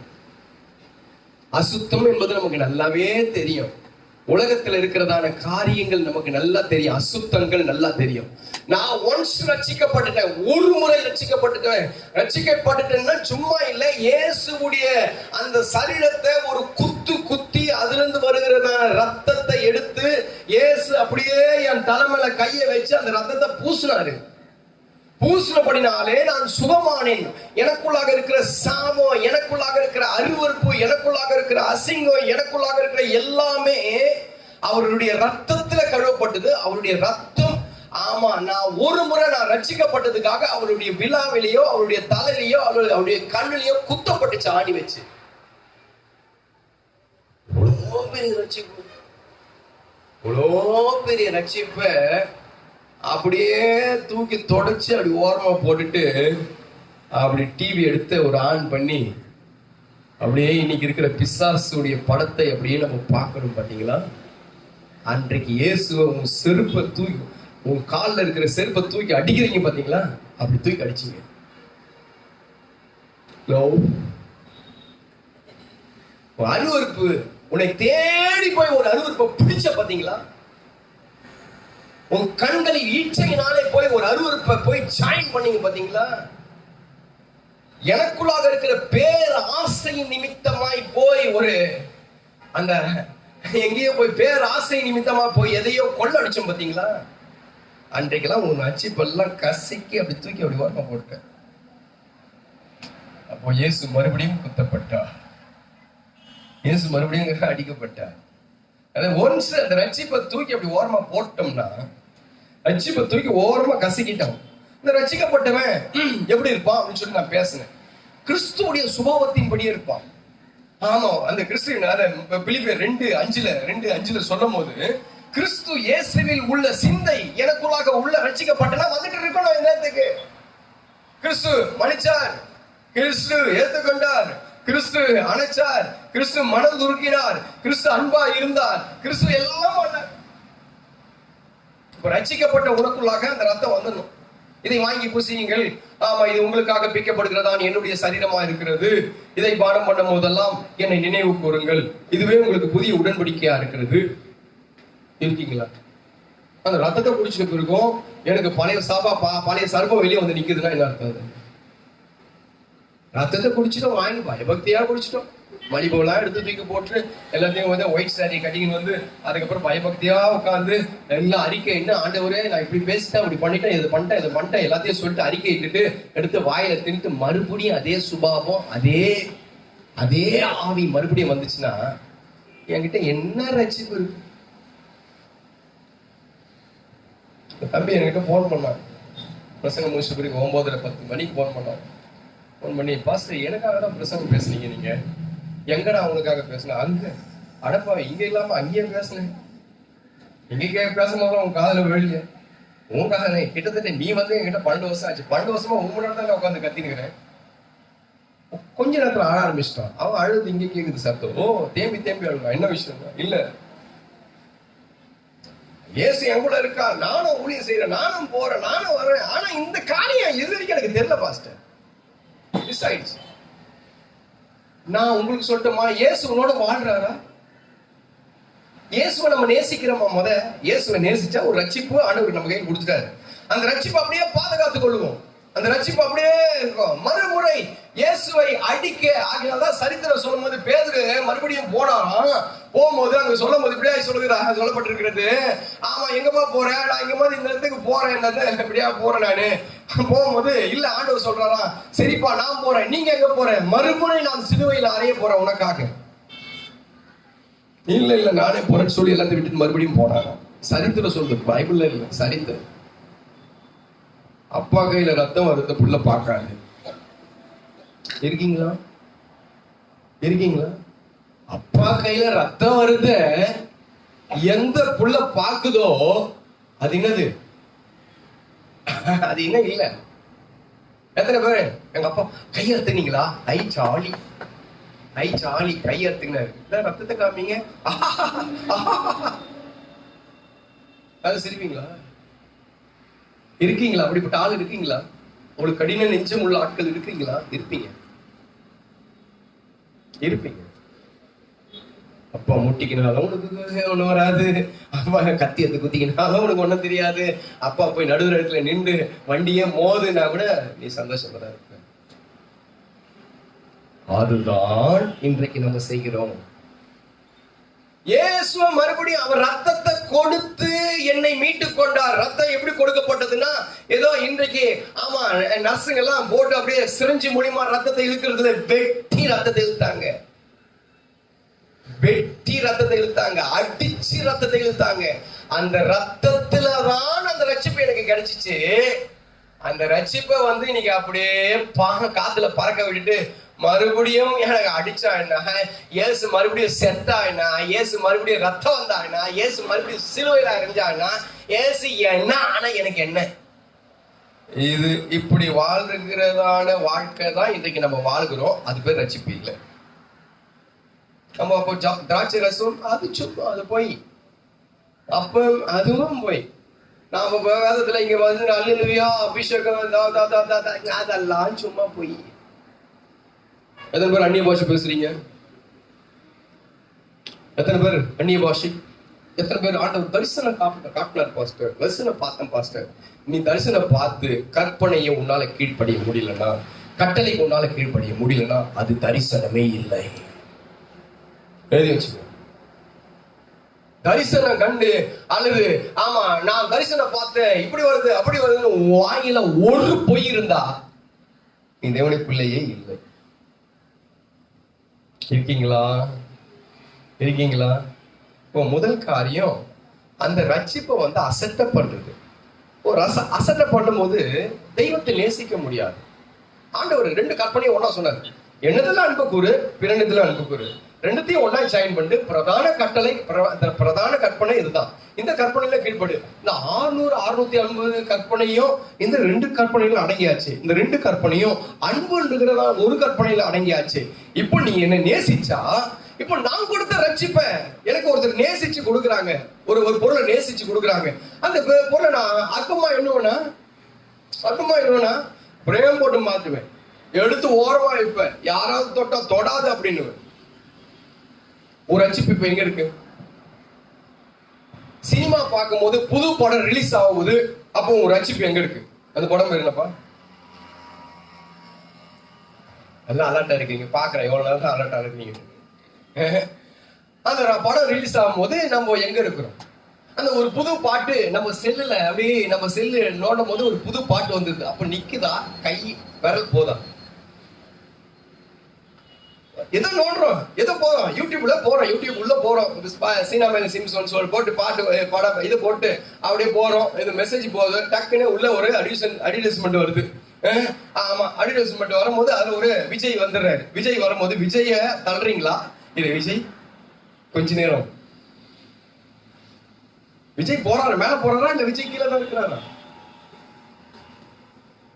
அசுத்தம் என்பது நமக்கு நல்லாவே தெரியும். உலகத்துல இருக்கிறதான காரியங்கள் நமக்கு நல்லா தெரியும், அசுத்தங்கள் நல்லா தெரியும். நான் ஒன்ஸ் ரட்சிக்கப்பட்டுட்டேன், ஒரு முறை ரட்சிக்கப்பட்டுட்டேன்னா சும்மா இல்லை, இயேசுவுடைய அந்த சரீரத்தை ஒரு குத்தி அதுல இருந்து வருகிறதான ரத்தத்தை எடுத்து இயேசு அப்படியே என் தலைமையில கையை வச்சு அந்த ரத்தத்தை பூசினபடினாலே நான் சுகமானேன். எனக்குள்ளாக இருக்கிற சாபம், எனக்குள்ளாக இருக்கிற அருவருப்பு, எனக்குள்ளாக இருக்கிற அசிங்கம், எனக்குள்ளாக இருக்கிற எல்லாமே அவருடைய ரத்தத்துல கழுவப்பட்டது. அவருடைய ரத்தம், ஆமா, நான் ஒரு முறை நான் ரட்சிக்கப்பட்டதுக்காக அவருடைய விழாவிலேயோ அவருடைய தலையிலையோ அவருடைய கண்ணிலையோ குத்தப்பட்டுச்சு, ஆடி வச்சு. இவ்வளோ பெரிய ரட்சிப்ப அப்படியே தூக்கி தொடச்சு அப்படி ஓரமா போட்டுட்டு அப்படி டிவி எடுத்து ஒரு ஆன் பண்ணி அப்படியே இன்னைக்கு இருக்கிற பிசாசுடைய படத்தை அப்படியே நம்ம பார்க்கணும். பாத்தீங்களா, அன்றைக்கு இயேசுவை உங்க செருப்பை தூக்கி, உங்க காலில் இருக்கிற செருப்பை தூக்கி அடிக்கிறீங்க பாத்தீங்களா, அப்படி தூக்கி அடிச்சீங்க. அருவருப்பு, உன்னை தேடி போய் ஒரு அருவருப்பை பிடிச்ச பாத்தீங்களா, உன் கண்களில் ஈச்சையினாலே போய் ஒரு அருவருப்பை போய் ஜாயின் பண்ணீங்க பாத்தீங்களா. எனக்குள்ளாக இருக்கிற பேர் ஆசையின் நிமித்தமாய் போய் ஒரு அந்த எங்கேயோ போய் பேர் ஆசை நிமித்தமா போய் எதையோ கொள்ளடிச்சோம் பாத்தீங்களா. அன்றைக்கெல்லாம் உன் அச்சிப்பெல்லாம் கசக்கி அப்படி தூக்கி அப்படி ஓரமா போட்டேன். அப்போ இயேசு மறுபடியும் குத்தப்பட்டார், இயேசு மறுபடியும் அடிக்கப்பட்டார். ஒன்ஸ் அந்த ரட்சிப்பை தூக்கி அப்படி ஓரமா போட்டோம்னா, ரட்சிப்பை தூக்கி ஓரமா கசக்கிட்டோம். இந்த ரட்சிக்கப்பட்டவன் எப்படி இருப்பான் அப்படின்னு சொல்லி நான் பேசினேன். கிறிஸ்துவுடைய சுபாவத்தின்படி இருப்பான். ஆமா, அந்த கிறிஸ்து பிலிப்பியர் 2:5 சொல்லும் போது, கிறிஸ்து இயேசுவில் உள்ள சிந்தை எனக்குள்ளாக உள்ள ரட்சிக்கப்பட்டனா வந்துட்டு இருக்கணும். என்னத்துக்கு கிறிஸ்து மன்னிச்சார், கிறிஸ்து ஏற்றுக்கொண்டார், கிறிஸ்து அணைச்சார், கிறிஸ்து மனம் துருக்கினார், கிறிஸ்து அன்பா இருந்தார், கிறிஸ்து எல்லாம் பண்ணார். ரட்சிக்கப்பட்ட உனக்குள்ளாக அந்த ரத்தம் வந்துடணும். இதை வாங்கி பூசியுங்கள், ஆமா இது உங்களுக்காக பிக்கப்படுகிறதான் என்னுடைய சரீரமா இருக்கிறது, இதை பானம் பண்ணும் போதெல்லாம் என்னை நினைவு கூறுங்கள், இதுவே உங்களுக்கு புதிய உடன்படிக்கையா இருக்கிறது. இருக்கீங்களா? அந்த ரத்தத்தை குடிச்சுட்டு இருக்கும் எனக்கு பழைய சர்ப்பம் வெளியே வந்து நிக்குதுன்னா என்ன அர்த்தம்? ரத்தத்தை குடிச்சிட்டோம், வாங்கி பயபக்தியா குடிச்சிட்டோம், மலிபோலாம் எடுத்து தூக்கி போட்டு எல்லாத்தையும் வந்து ஒயிட் சாரி கட்டிங்கன்னு வந்து அதுக்கப்புறம் பயபக்தியா உட்காந்து எல்லாம் அறிக்கை, என்ன ஆண்டவரே நான் இப்படி பேசிட்டேன், அப்படி பண்ணிட்டேன், இதை பண்ணிட்டேன் எல்லாத்தையும் சொல்லிட்டு அறிக்கை இட்டுட்டு எடுத்து வாயில தின்ட்டு மறுபடியும் அதே சுபாவம் அதே ஆவி மறுபடியும் வந்துச்சுன்னா என்கிட்ட என்ன ரட்சிப்பு இருக்கு? தம்பி என்கிட்ட போன் பண்ணான், பிரசங்கம் முடிச்ச பிறகு 9:10 மணிக்கு போன் பண்ணி, பாஸ்டர் எனக்காக தான் பிரசங்கம் பேசுனீங்க, நீங்க எங்கடா அவங்களுக்காக பேசுன? அங்க அடப்பா, இங்க இல்லாம அங்கேயே பேசுனேன், இங்க பேசும்போது உன் காதல வெளிய உன் காதல கிட்டத்தட்ட நீ வந்து என்கிட்ட 12 வருஷம் ஆச்சு, 12 வருஷமா உங்களோட தான் உட்காந்து கத்தினுக்கிறேன். கொஞ்ச நேரத்துல ஆட ஆரம்பிச்சிட்டான். அவன் அழுது இங்க கேக்குது சத்தம். ஓ, தேம்பி அழுவா, என்ன விஷயம்? இல்ல, இயேசு என் கூட இருக்கா, நானும் ஊழியம் செய்யறேன், நானும் போறேன், நானும் வரேன், ஆனா இந்த காரியம் இது வரைக்கும் எனக்கு தெரியல பாஸ்டர். Besides, நான் உங்களுக்கு சொல்லட்டுமா, இயேசு உன்னோட வாழ்றாரா? இயேசுவை நம்ம நேசிக்கிறோமா? இயேசுவை நேசிச்சா ஒரு ரட்சிப்பு ஆண்டவர் நம்ம கையில் கொடுத்துட்டாரு. அந்த ரட்சிப்பு அப்படியே பாதுகாத்துக் கொள்ளுவோம். அந்த ரட்சிப்பு அப்படியே இருக்கும். மறுமுறை இயேசுவை அடிக்க ஆகினால்தான் சரித்திரம் சொல்லும் போது பேதுரு மறுபடியும் போனாராம். போகும்போது அங்க சொல்லும் போது இப்படியா சொல்லப்பட்டிருக்கிறது, ஆமா எங்கப்பா போறேன், நான் இங்க மாதிரி இந்த இடத்துக்கு போறேன், இப்படியா போறேன் நானு. போகும்போது இல்ல ஆண்டவர் சொல்றாராம், சரிப்பா நான் போறேன், நீங்க எங்க போறேன், மறுமுறை நான் சிலுவையில் அறைய போறேன் உனக்காக. இல்ல இல்ல நானே போறேன்னு சொல்லி எல்லாத்தையும் விட்டு மறுபடியும் போனாராம். சரித்திரம் சொல்றது, பைபிள்ல இல்ல, சரித்திரம். அப்பா கையில ரத்தம் வருத்த புள்ள பார்க்காது. இருக்கீங்களா? இருக்கீங்களா? அப்பா கையில ரத்தம் வருத எந்த புள்ள பாக்குதோ அது என்னது? அது என்ன இல்ல. எத்தனை பேரு எங்க அப்பா கையெழுத்துனீங்களா? ஐ சாலி கையெழுத்துனாரு, ரத்தத்தை காமிங்க, அது சிரிப்பீங்களா? இருக்கீங்களா? அப்படிப்பட்ட ஆள் இருக்கீங்களா? உங்களுக்கு கடின நெஞ்சம் உள்ள ஆட்கள் இருக்கீங்களா? இருப்பீங்க. அப்பா முட்டிக்கினாலும் உனக்கு ஒண்ணு வராது, அப்பா கத்தி எடுத்து குத்திக்கினாலும் உனக்கு ஒண்ணும் தெரியாது, அப்பா போய் நடுவுற இடத்துல நின்று வண்டியே மோதுனா கூட நீ சந்தோஷமா இருக்க. அதுதான் இன்றைக்கு நம்ம செய்கிறோம். இயேசுவ மறுபடியும் அவர் ரத்தத்தை கொடுத்து என்னை மீட்டு கொண்டார். ரத்தம் எப்படி கொடுக்கப்பட்டதுன்னா, ஏதோ இன்றைக்கு ஆமா நர்ஸுங்க எல்லாம் போட்டு அப்படியே சிரிஞ்சு மூலியமா ரத்தத்தை இழுக்கிறதுல வெட்டி ரத்தத்தை இழுத்தாங்க, அடிச்சு ரத்தத்தை இழுத்தாங்க. அந்த ரத்தத்துலதான் அந்த ரட்சிப்பு எனக்கு கிடைச்சிச்சு. அந்த ரட்சிப்பை இன்னைக்கு அப்படியே காத்துல பறக்க விட்டுட்டு மறுபடியும் எனக்கு அடிச்சா என்ன, இயேசு மறுபடியும் செத்தா என்ன, இயேசு மறுபடியும் ரத்தம் வந்தா என்ன, இயேசு மறுபடியும் சிலுவையில அறிஞ்சா என்ன, இயேசு என்ன ஆனா எனக்கு என்ன. இது இப்படி வாழ்கிறதான வாழ்க்கை தான் இன்றைக்கு நம்ம வாழ்கிறோம். அது பேர் ரட்சிப்பு இல்லை. நம்ம அப்போ திராட்சை ரசம் அது சும்மா, அது போய் அப்ப அதுவும் போய் நாம வேதத்துல இங்க அல்லேலூயா அபிஷேகம் அதெல்லாம் சும்மா போய். எத்தனை பேர் அந்நிய பாஷை பேசுறீங்க? எத்தனை பேர் அந்நிய பாஷை? எத்தனை பேர் ஆண்டவர் தரிசனம் காட்டினார் பாஸ்டர், தரிசனம் பார்த்தேன் பாஸ்டர். நீ தரிசனம் பார்த்து கற்பனையை உன்னால கீழ்ப்படிய முடியலன்னா, கட்டளைக்கு உன்னால கீழ்ப்படிய முடியலன்னா அது தரிசனமே இல்லை. எழுதி வச்சுக்கோ. தரிசனம் கண்டு அல்லது ஆமா நான் தரிசனம் பார்த்தேன் இப்படி வருது அப்படி வருதுன்னு வாயில ஒரு பொய் இருந்தா நீ தேவனுடைய பிள்ளையே இல்லை. இருக்கீங்களா? இப்போ முதல் காரியம் அந்த ரட்சிப்பை அசட்டை பண்றது. ஒரு அசட்டை பண்ணும் போது தெய்வத்தை நேசிக்க முடியாது. ஆண்டவர் 2 கற்பனையும் ஒன்னா சொன்னார், என்னதெல்லாம் அன்பு கூறு, பிறனிடத்துல அன்பு கூறு. ரெண்டுத்தையும் ஒன்னா ஜாயின் பண்ணி பிரதான கற்பனை இதுதான். இந்த கற்பனையில கீழ்படு. இந்த 600-650 கற்பனையும் இந்த 2 கற்பனைகள் அடங்கியாச்சு. இந்த 2 கற்பனையும் அன்புன்றதுல ஒரு கற்பனையில அடங்கியாச்சு. இப்போ நீ என்ன நேசிச்சா, இப்போ நான் கொடுத்த ரட்சிப்பேன் எனக்கு ஒருத்தர் நேசிச்சு கொடுக்குறாங்க, ஒரு பொருளை நேசிச்சு கொடுக்குறாங்க. அந்த பொருளை நான் அற்பமா என்னவேனா பிரேம் போட்டு மாத்துவேன், எடுத்து ஓரமா வைப்பேன், யாராவது தொட்டா தொடாது அப்படின்னு. ஒரு ரட்சிப்பு இப்ப எங்க இருக்கு? சினிமா பார்க்கும் போது புது படம் ரிலீஸ் ஆகும்போது அப்போ ஒரு ரட்சிப்பு எங்க இருக்கு? அந்த படம் பேர் என்னப்பா? எல்லாம் அலர்ட்டா இருக்கீங்க, பாக்குறேன் எவ்வளவு நேரம் அலர்ட்டா இருக்கீங்க. அந்த படம் ரிலீஸ் ஆகும் போது நம்ம எங்க இருக்கிறோம்? அந்த ஒரு புது பாட்டு நம்ம செல்லுல அப்படியே நம்ம செல்லு நோண்டும் போது ஒரு புது பாட்டு வந்தது, அப்ப நிக்குதா கை விரல் போதா? ஏதோ நோண்டுறோம், ஏதோ போறோம், யூடியூப் உள்ள போறோம், சீனா மேல சிம்சன் சொல் போட்டு பாட்டு படம் இது போட்டு அப்படியே போறோம். இது மெசேஜ் போகுது, டக்குன்னு உள்ள ஒரு அட்வர்டைஸ்மெண்ட் வருது. ஆமா, அட்வர்டைஸ்மெண்ட் வரும்போது அதுல ஒரு விஜய் வந்துடுறாரு. விஜய் வரும்போது விஜய தள்ளுறீங்களா? இது விஜய் கொஞ்ச நேரம் விஜய் போறாரு, மேல போறாரா இல்ல விஜய் கீழே தான் இருக்கிறாரா?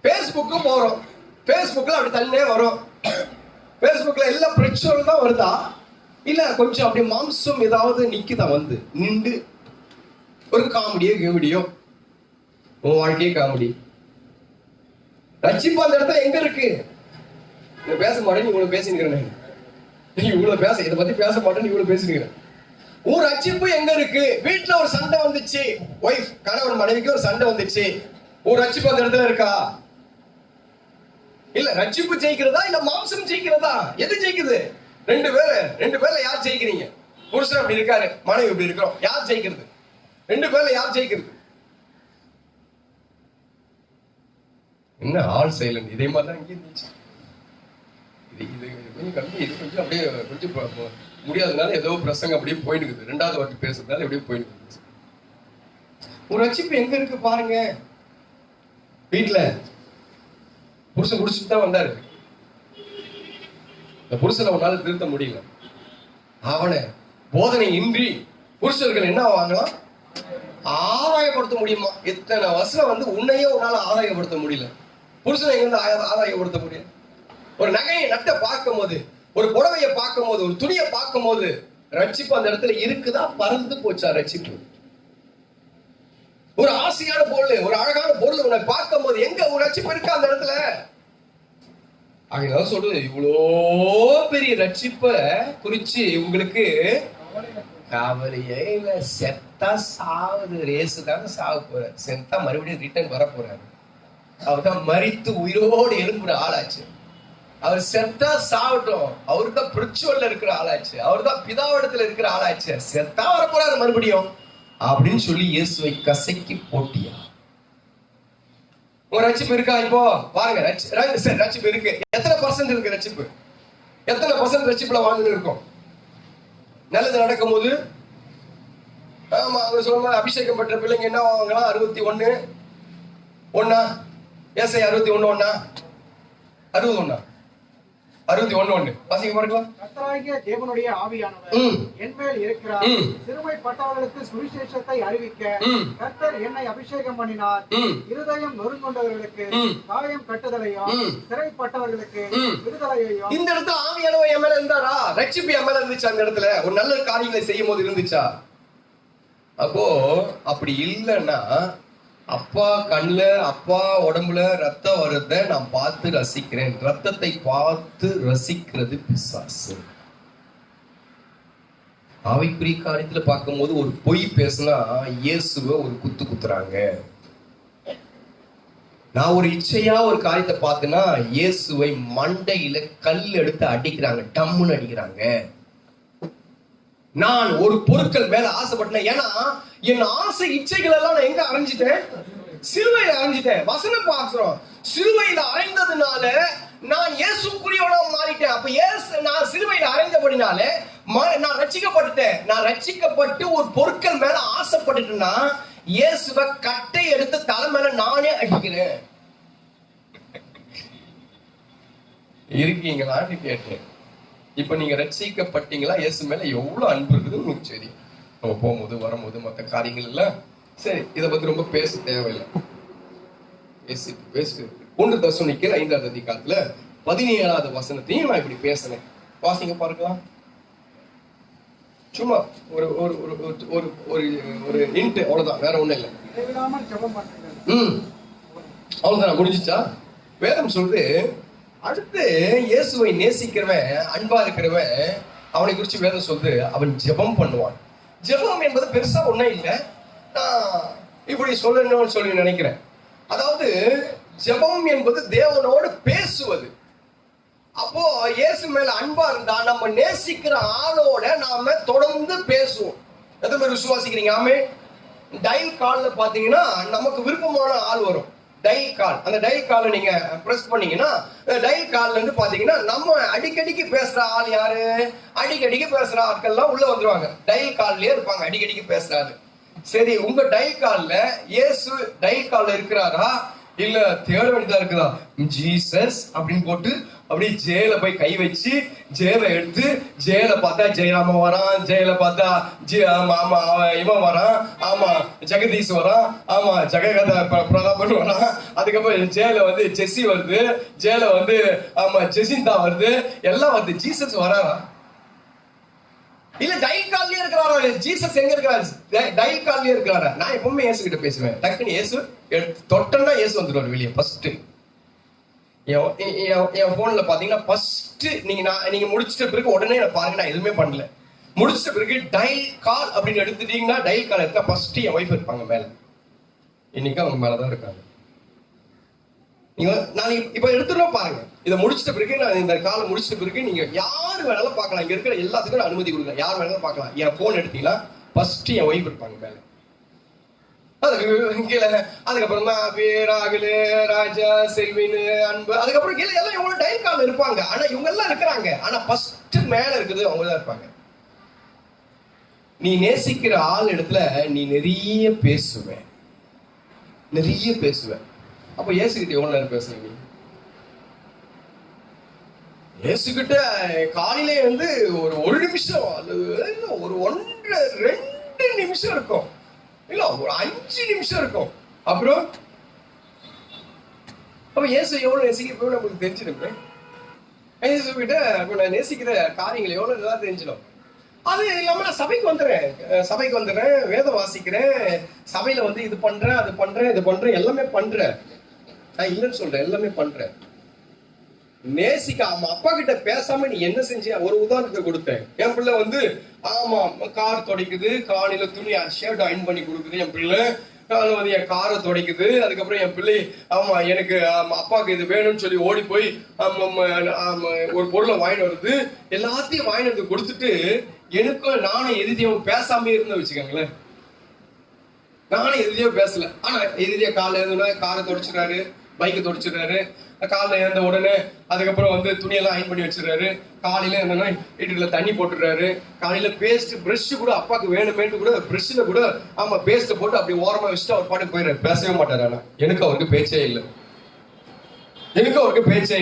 பேஸ்புக்கும் போறோம், பேஸ்புக்ல அப்படி தள்ளினே வரும். பேஸ்புக்ல எல்லா பிரச்சனை தான் வருதா இல்ல கொஞ்சம் அப்படி மாம்சம் ஏதாவது நிக்குதா? நின்று ஒரு காமெடியோ உன் வாழ்க்கையே காமெடி. ரட்சிப்பு அந்த இடத்துல எங்க இருக்கு? பேச மாட்டேன், நீ இவ்வளவு பேசிக்கிறேன், நீ இவ்வளவு பேச இதை பத்தி பேச மாட்டேன், நீ இவ்வளவு பேசிக்கிறேன். உன் ரட்சிப்பு எங்க இருக்கு? வீட்டுல ஒரு சண்டை வந்துச்சு, ஒய்ஃப் கணவன் மனைவிக்கு ஒரு சண்டை வந்துச்சு, ஒரு ரட்சிப்பு அந்த இடத்துல இருக்கா? இல்ல ரட்சிப்பு ஜெயிக்கிறதா இல்ல மாம்சம் ஜெயிக்கிறதா? எது ஜெயிக்குது? ரெண்டு பேர்ல யார் ஜெயிக்கிறீங்க? புருஷன் அப்படி இருக்காரு, மனைவி இப்படி இருக்கிறோம், யார் ஜெயிக்கிறது? ரெண்டு பேர்ல யார் ஜெயிக்கிறது? என்ன ஆல் சைலண்ட்? இதே மாதிரிதான் இங்கே இருந்துச்சு. இது கொஞ்சம் கம்மி, இது கொஞ்சம் அப்படியே கொஞ்சம் முடியாதனால ஏதோ பிரசங்க அப்படியே போயிட்டு இருக்குது. ரெண்டாவது வாட்டி பேசுறதுனால எப்படியே போயிட்டு இருக்குது. ஒரு ரட்சிப்பு எங்க இருக்கு பாருங்க. வீட்டுல புருஷன் குடிச்சுட்டு தான் வந்தாரு. இந்த புருஷனை அவனால திருத்த முடியல. அவனை போதனை இன்றி புருஷர்கள் என்ன வாங்கலாம்? ஆதாயப்படுத்த முடியுமா? இத்தனை வருஷம் உன்னையே உன்னால ஆதாயப்படுத்த முடியல. புருஷனை எங்க ஆதாயப்படுத்த முடியும்? ஒரு நகையை நட்ட பார்க்கும் போது, ஒரு புடவையை பார்க்கும் போது, ஒரு துணியை பார்க்கும் போது ரட்சிப்பு அந்த இடத்துல இருக்குதா? பறந்து போச்சா ரட்சிப்பு? ஒரு ஆசையான பொருள், ஒரு அழகான பொருள் உன்னை பார்க்கும் போது எங்க ஒரு ரட்சிப்பு இருக்கா அந்த இடத்துல? அதனால சொல்றது, இவ்வளோ பெரிய ரட்சிப்ப குறிச்சு உங்களுக்கு கவலையே இல்ல. செத்தா சாவுது, ரேசுதாங்க சாவு போறாரு. செத்தா மறுபடியும் ரிட்டர்ன் வர போறாரு. அவர் தான் மரித்து உயிரோடு எழும்புற ஆளாச்சு. அவர் செத்தா சாவட்டும், அவரு தான் பிரிச்சுவல்ல இருக்கிற ஆளாச்சு, அவர் தான் பிதாவிடத்துல இருக்கிற ஆளாச்சு. செத்தா வர போறாரு மறுபடியும் அப்படின்னு சொல்லி இயேசுவை கசக்கி போட்டியா? உங்க ரட்சிப்பு இருக்கா? இப்போ பாருங்க, ரட்சிப்பு இருக்கு. எத்தனை பர்சன்ட் இருக்கு ரட்சிப்பு? எத்தனை பர்சன்ட் ரட்சிப்புல வாழ்ந்து இருக்கோம்? நல்லது நடக்கும் போது, ஆமா அவர் சொல்ல மாதிரி அபிஷேகம் பெற்ற பிள்ளைங்க என்ன வாங்கலாம்? 61 ஏசை 61 61 61 வாசிக்க பார்க்கலாம். கர்த்தராகிய தேவனுடைய ஆவியானவர் என்மேல் இருக்கிறார். சிறுமைப்பட்டவர்களுக்கு சுவிசேஷத்தை அறிவிக்க கர்த்தர் என்னை அபிஷேகம் பண்ணினார். இருதயம் நொறுங்கொண்டவர்களுக்கு காயம் கட்டுதலையும், சிறைப்பட்டவர்களுக்கு விடுதலையையும். இந்த இடத்துல ஆவியானவர் என் மேல இருந்தாரா? ரட்சிப்பு என் மேல இருந்துச்சா? அந்த இடத்துல ஒரு நல்ல காரியங்களை செய்யும் போது இருந்துச்சா? அப்போ அப்படி இல்லைன்னா, அப்பா கண்ணுல, அப்பா உடம்புல ரத்தம் வருத நான் பார்த்து ரசிக்கிறேன். ரத்தத்தை பார்த்து ரசிக்கிறது பிசாசு. ஆவிக்குரிய காரியத்துல பார்க்கும் போது ஒரு பொய் பேசினா இயேசுவை ஒரு குத்து குத்துறாங்க. நான் ஒரு இச்சையா ஒரு காரியத்தை பார்த்தேன்னா இயேசுவை மண்டையில கல் எடுத்து அடிக்கிறாங்க, டம்முன்னு அடிக்கிறாங்க. நான் ஒரு பொருட்கள் மேல ஆசைப்பட்டேன். ஏன்னா என் ஆசை இச்சைகள் எல்லாம் நான் எங்க அரைஞ்சிட்டேன்? சிலுவையில அரைஞ்சிட்டேன். வசனம் பார்க்கிறோம், சிலுவையில அரைந்ததுனால நான் இயேசுக்குரியவனா மாறிட்டேன். அப்ப நான் சிலுவையில அரைஞ்சபடினாலே நான் ரட்சிக்கப்பட்டுட்டேன். நான் ரட்சிக்கப்பட்டு ஒரு பொருட்கள் மேல ஆசைப்பட்டுட்டேன்னா இயேசுவை கட்டை எடுத்து தலை மேல நானே அடிக்கிறேன். இருக்கீங்களான்னு கேட்டேன். இப்ப நீங்க ரட்சிக்கப்பட்டீங்களா? இயேசு மேல எவ்வளவு அன்பு இருக்குது உங்களுக்கு சரி. நம்ம போகும்போது வரும்போது மற்ற காரியங்கள் எல்லாம் சரி, இதை பத்தி ரொம்ப பேச தேவையில்லை. பேசு 1 தெசலோனிக்கேயர் 5ஆம் அதிகாரத்துல 17ஆவது வசனத்தையும் நான் இப்படி பேசினேன். வாசிங்க பார்க்கலாம். சும்மா ஒரு ஒரு ஒரு ஒரு இன்ட், அவ்வளவுதான், வேற ஒண்ணும் இல்லை. அவ்வளவுதான், முடிஞ்சிச்சா? வேதம் சொல்றது, அடுத்து இயேசுவை நேசிக்கிறவன், அன்பா இருக்கிறவன், அவனை குறிச்சு வேதம் சொல்லுது, அவன் ஜெபம் பண்ணுவான். ஜெபம் என்பது பெருசா ஒண்ணும் இல்லை. நான் இப்படி சொல்லணும்னு சொல்லி நினைக்கிறேன். அதாவது ஜெபம் என்பது தேவனோடு பேசுவது. அப்போ இயேசு மேல அன்பா இருந்தா நம்ம நேசிக்கிற ஆளோட நாம தொடர்ந்து பேசுவோம். எத்தனை பேர் விசுவாசிக்கிறீங்க? ஆமே. டயல் கால்ல பாத்தீங்கன்னா நமக்கு விருப்பமான ஆள் வரும். டயல் கால், அந்த டயல் காலை நீங்க பிரஸ் பண்ணீங்கன்னா டயல் கால்ல இருந்து பாத்தீங்கன்னா நம்ம அடிக்கடிக்கு பேசுற ஆள் யாரு? அடிக்கடிக்கு பேசுற ஆட்கள்லாம் உள்ள வந்துருவாங்க. டயல் கால்லயே இருப்பாங்க, அடிக்கடிக்கு பேசுறாரு. சரி, உங்க டயல் கால்ல இயேசு டயல் கால்ல இருக்கிறாரா இல்ல தேட வேண்டியதா இருக்குதா? ஜீசஸ் அப்படின்னு போட்டு அப்படி ஜெயில போய் கை வச்சு ஜெயில எடுத்து ஜெயில பார்த்தா ஜெயராம வரான், ஜெயில பார்த்தா ஆமா இவன் வரான், ஆமா ஜெகதீஷ் வரான், ஆமா ஜெககதா பிரதாபன் வரான், அதுக்கப்புறம் ஜெயில ஜெஸ்ஸி வருது, ஜெயில ஆமா ஜெசிந்தா வருது, எல்லாம் வருது. ஜீசஸ் வராரா? இல்ல டயல் கால்லயே இருக்கிறாரா? ஜீசஸ் எங்க இருக்கிறாரு? டயல் கால்லயே இருக்கிறாரா? நான் எப்பவுமே இயேசு கிட்ட பேசுவேன். டக்குன்னு இயேசு தொட்டன்னா இயேசு வந்துருவாரு வெளியே. ஃபர்ஸ்ட் என் போன்ல பாத்தீங்கன்னா ஃபர்ஸ்ட் நீங்க முடிச்சிட்ட பிறகு உடனே பாருங்க, நான் எதுவுமே பண்ணல. முடிச்சிட்ட பிறகு டயல் கால் அப்படின்னு எடுத்துட்டீங்கன்னா, டயல் கால் எடுத்தா ஃபர்ஸ்ட் என் ஒய்ஃப் இருப்பாங்க மேல. இன்னைக்கு அவங்க மேலதான் இருக்காங்க. நீங்க நான் இப்ப எடுத்துடும் பாருங்க. இதை முடிச்சிட்ட பிறகு, நான் இந்த காலம் முடிச்சிட்ட பிறகு நீங்க யாரு வேணாலும் பார்க்கலாம். இங்க இருக்கிற எல்லாத்துக்கும் நான் அனுமதி கொடுக்குறேன். யார் வேணாலும் பார்க்கலாம். என் போன் எடுத்தீங்கன்னா ஃபர்ஸ்ட் என் ஒய்ஃப் இருப்பாங்க மேல, அதுக்கு கீழே அதுக்கப்புறம் தான் ராகுல், ராஜா, செல்வின், அன்பு, அதுக்கப்புறம் கீழே எல்லாம் இவங்க டைம் கால் இருப்பாங்க. ஆனா இவங்க எல்லாம் இருக்கிறாங்க. ஆனா ஃபர்ஸ்ட் மேல இருக்குது அவங்க தான் இருப்பாங்க. நீ நேசிக்கிற ஆள் இடத்துல நீ நிறைய பேசுவேன், நிறைய பேசுவேன். அப்ப இயேசுகிட்ட எவ்வளவு நேரம் பேசுறீங்க? இயேசுகிட்ட காலையிலே வந்து ஒரு நிமிஷம் அல்லது ஒரு 1.5-2 நிமிஷம் இருக்கும், இல்ல ஒரு 5 நிமிஷம் இருக்கும். அப்புறம் அப்ப இயேசு எவ்வளவு நேசிக்க நமக்கு தெரிஞ்சிருக்கு. இயேசு கிட்ட நான் நேசிக்கிற காரியங்கள் எவ்வளவு நல்லா தெரிஞ்சிடும். அது இல்லாம நான் சபைக்கு வந்துடுறேன், வேதம் வாசிக்கிறேன், சபையில வந்து இது பண்றேன், அது பண்றேன், இது பண்றேன், எல்லாமே பண்றேன். நான் இல்லைன்னு சொல்றேன், எல்லாமே பண்றேன். நேசிக்க அப்பா கிட்ட பேசாம நீ என்ன செஞ்ச? ஒரு உதாரணத்தை கொடுத்தேன். என் பிள்ளை வந்து ஆமா கார் துடைக்குது, காலையில துணி ஷர்ட் அயன் பண்ணி கொடுக்குது. என் பிள்ளை வந்து என் காரை துடைக்குது. அதுக்கப்புறம் என் பிள்ளை ஆமா எனக்கு அப்பாவுக்கு இது வேணும்னு சொல்லி ஓடி போய் ஒரு பொருளை வாங்கிட்டு வருது. எல்லாத்தையும் வாங்கிட்டு வந்து கொடுத்துட்டு எனக்கும் நானும் எதிரியும் பேசாம இருந்து வச்சுக்கோங்களேன். நானும் எதிரியா பேசல. ஆனா எதிரியா காலைல இருந்தோன்னா காரை துடைச்சிடறாரு, பைக்கை துடைச்சிடுறாரு. காலைல இருந்த உடனே அதுக்கப்புறம் வந்து துணியெல்லாம் அயன் பண்ணி வச்சிடறாரு. காலையில இருந்தோன்னா வீட்டுல தண்ணி போட்டுடுறாரு. காலையில பேஸ்ட் பிரஷ் கூட அப்பாவுக்கு வேணுமேட்டு கூட பிரஷ்ல கூட ஆமா பேஸ்ட் போட்டு அப்படி ஓரமா வச்சுட்டு அவர் பாட்டுக்கு போயிடுறாரு. பேசவே மாட்டாரு. ஆனா எனக்கு அவருக்கு பேச்சே